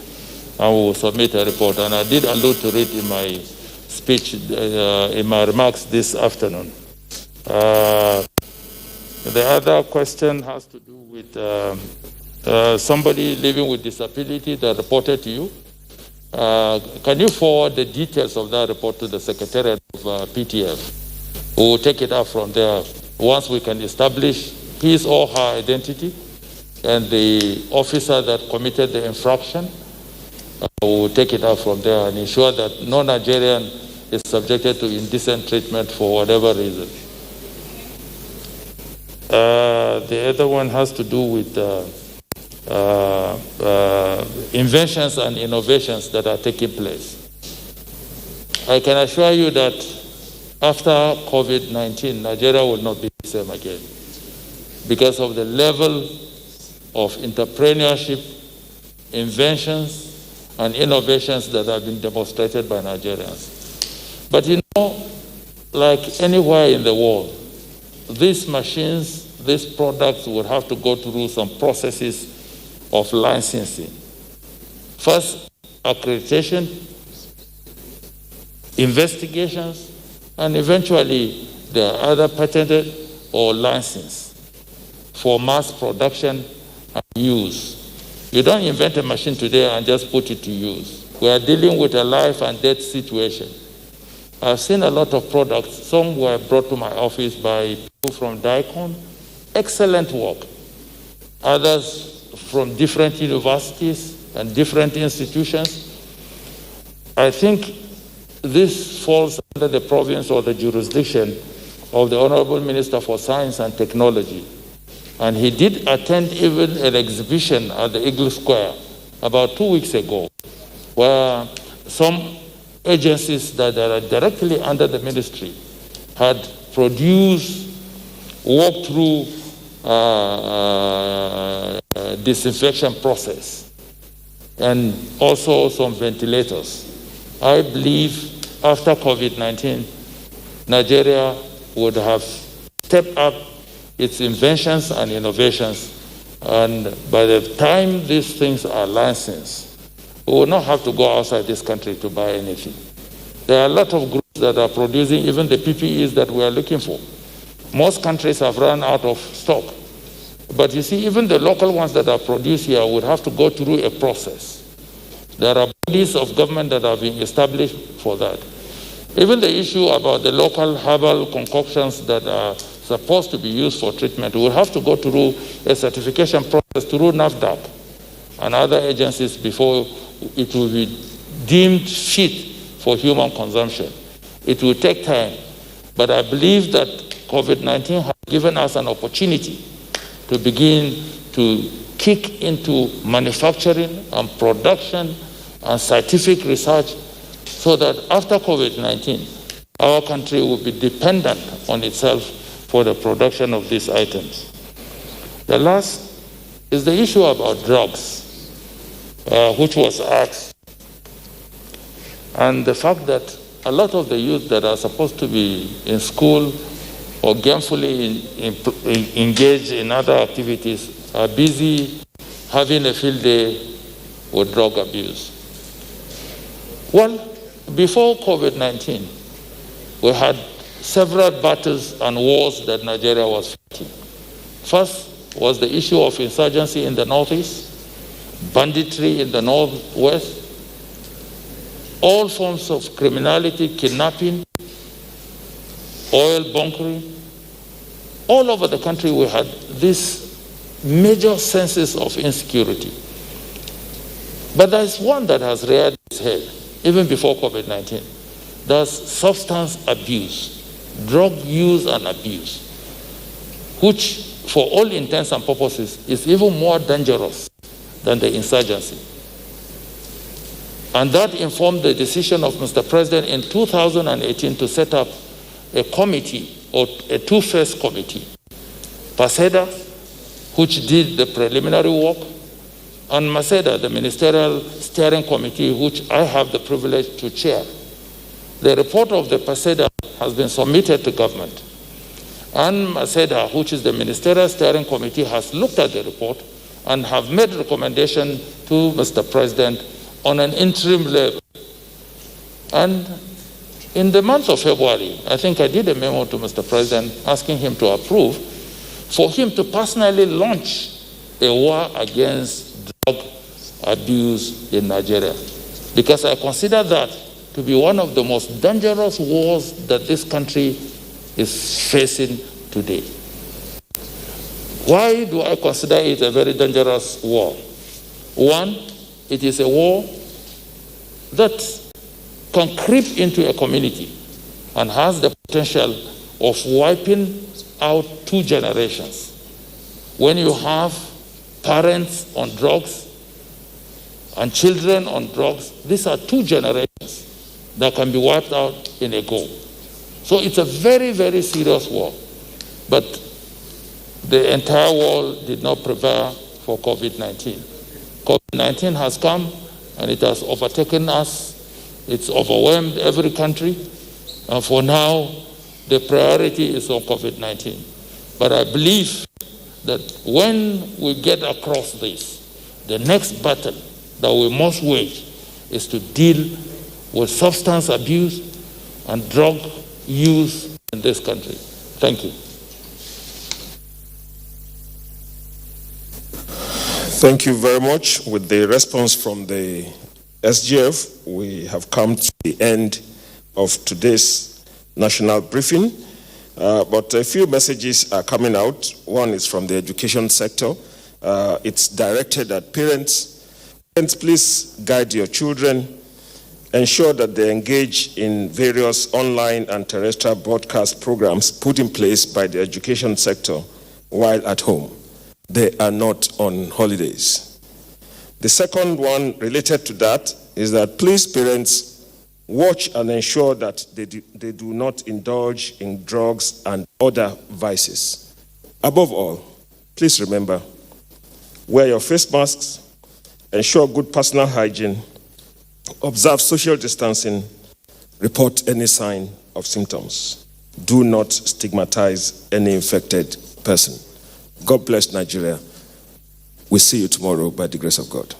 and we will submit a report. And I did allude to it in my speech, in my remarks this afternoon. The other question has to do with somebody living with disability that reported to you. Can you forward the details of that report to the Secretariat of PTF? We will take it up from there once we can establish his or her identity and the officer that committed the infraction. We will take it up from there and ensure that no Nigerian is subjected to indecent treatment for whatever reason. The other one has to do with inventions and innovations that are taking place. I can assure you that after COVID-19, Nigeria will not be the same again because of the level of entrepreneurship, inventions, and innovations that have been demonstrated by Nigerians. But you know, like anywhere in the world, these machines, these products will have to go through some processes of licensing. First, accreditation, investigations, and eventually they are either patented or licensed for mass production and use. You don't invent a machine today and just put it to use. We are dealing with a life and death situation. I've seen a lot of products. Some were brought to my office by people from DICON. Excellent work. Others from different universities and different institutions. I think this falls under the province or the jurisdiction of the Honorable Minister for Science and Technology. And he did attend even an exhibition at the Eagle Square about 2 weeks ago, where some agencies that are directly under the ministry had produced walk-through disinfection process and also some ventilators. I believe after COVID-19, Nigeria would have stepped up its inventions and innovations, and by the time these things are licensed, we will not have to go outside this country to buy anything. There are a lot of groups that are producing even the PPEs that we are looking for. Most countries have run out of stock. But you see, even the local ones that are produced here would have to go through a process. There are bodies of government that have been established for that. Even the issue about the local herbal concoctions that are supposed to be used for treatment will have to go through a certification process through NAFDAC and other agencies before it will be deemed fit for human consumption. It will take time, but I believe that COVID-19 has given us an opportunity to begin to kick into manufacturing and production and scientific research so that after COVID-19, our country will be dependent on itself for the production of these items. The last is the issue about drugs, which was asked, and the fact that a lot of the youth that are supposed to be in school or gainfully engaged in other activities are busy having a field day with drug abuse. Well, before COVID-19, we had several battles and wars that Nigeria was fighting. First was the issue of insurgency in the northeast, banditry in the northwest, all forms of criminality, kidnapping, oil bunkering. All over the country we had these major senses of insecurity. But there's one that has reared its head, even before COVID-19. There's substance abuse, drug use and abuse, which for all intents and purposes is even more dangerous than the insurgency. And that informed the decision of Mr. President in 2018 to set up a committee, or a two-phase committee. PASEDA, which did the preliminary work, and MASEDA, the Ministerial Steering Committee, which I have the privilege to chair. The report of the PASEDA has been submitted to government. And MASEDA, which is the Ministerial Steering Committee, has looked at the report and have made recommendation to Mr. President on an interim level. And in the month of February, I think I did a memo to Mr. President asking him to approve for him to personally launch a war against drug abuse in Nigeria. Because I consider that to be one of the most dangerous wars that this country is facing today. Why do I consider it a very dangerous war? One, it is a war that can creep into a community and has the potential of wiping out 2 generations. When you have parents on drugs and children on drugs, these are 2 generations that can be wiped out in a go. So it's a very, very serious war. But the entire world did not prepare for COVID-19. COVID-19 has come and it has overtaken us. It's overwhelmed every country. And for now, the priority is on COVID-19. But I believe that when we get across this, the next battle that we must wage is to deal with substance abuse and drug use in this country. Thank you. Thank you very much. With the response from the SGF, we have come to the end of today's national briefing. But a few messages are coming out. One is from the education sector. It's directed at parents. Parents, please guide your children. Ensure that they engage in various online and terrestrial broadcast programs put in place by the education sector while at home. They are not on holidays. The second one related to that is that please, parents, watch and ensure that they do not indulge in drugs and other vices. Above all, please remember, wear your face masks, ensure good personal hygiene, observe social distancing, report any sign of symptoms. Do not stigmatize any infected person. God bless Nigeria. We'll see you tomorrow by the grace of God.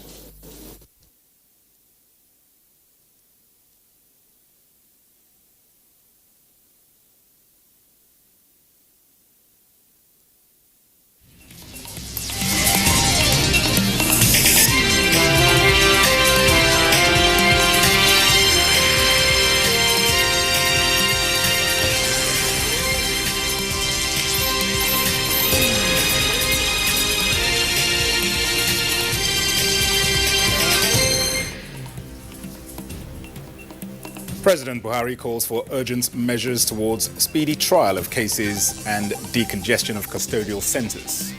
President Buhari calls for urgent measures towards speedy trial of cases and decongestion of custodial centres.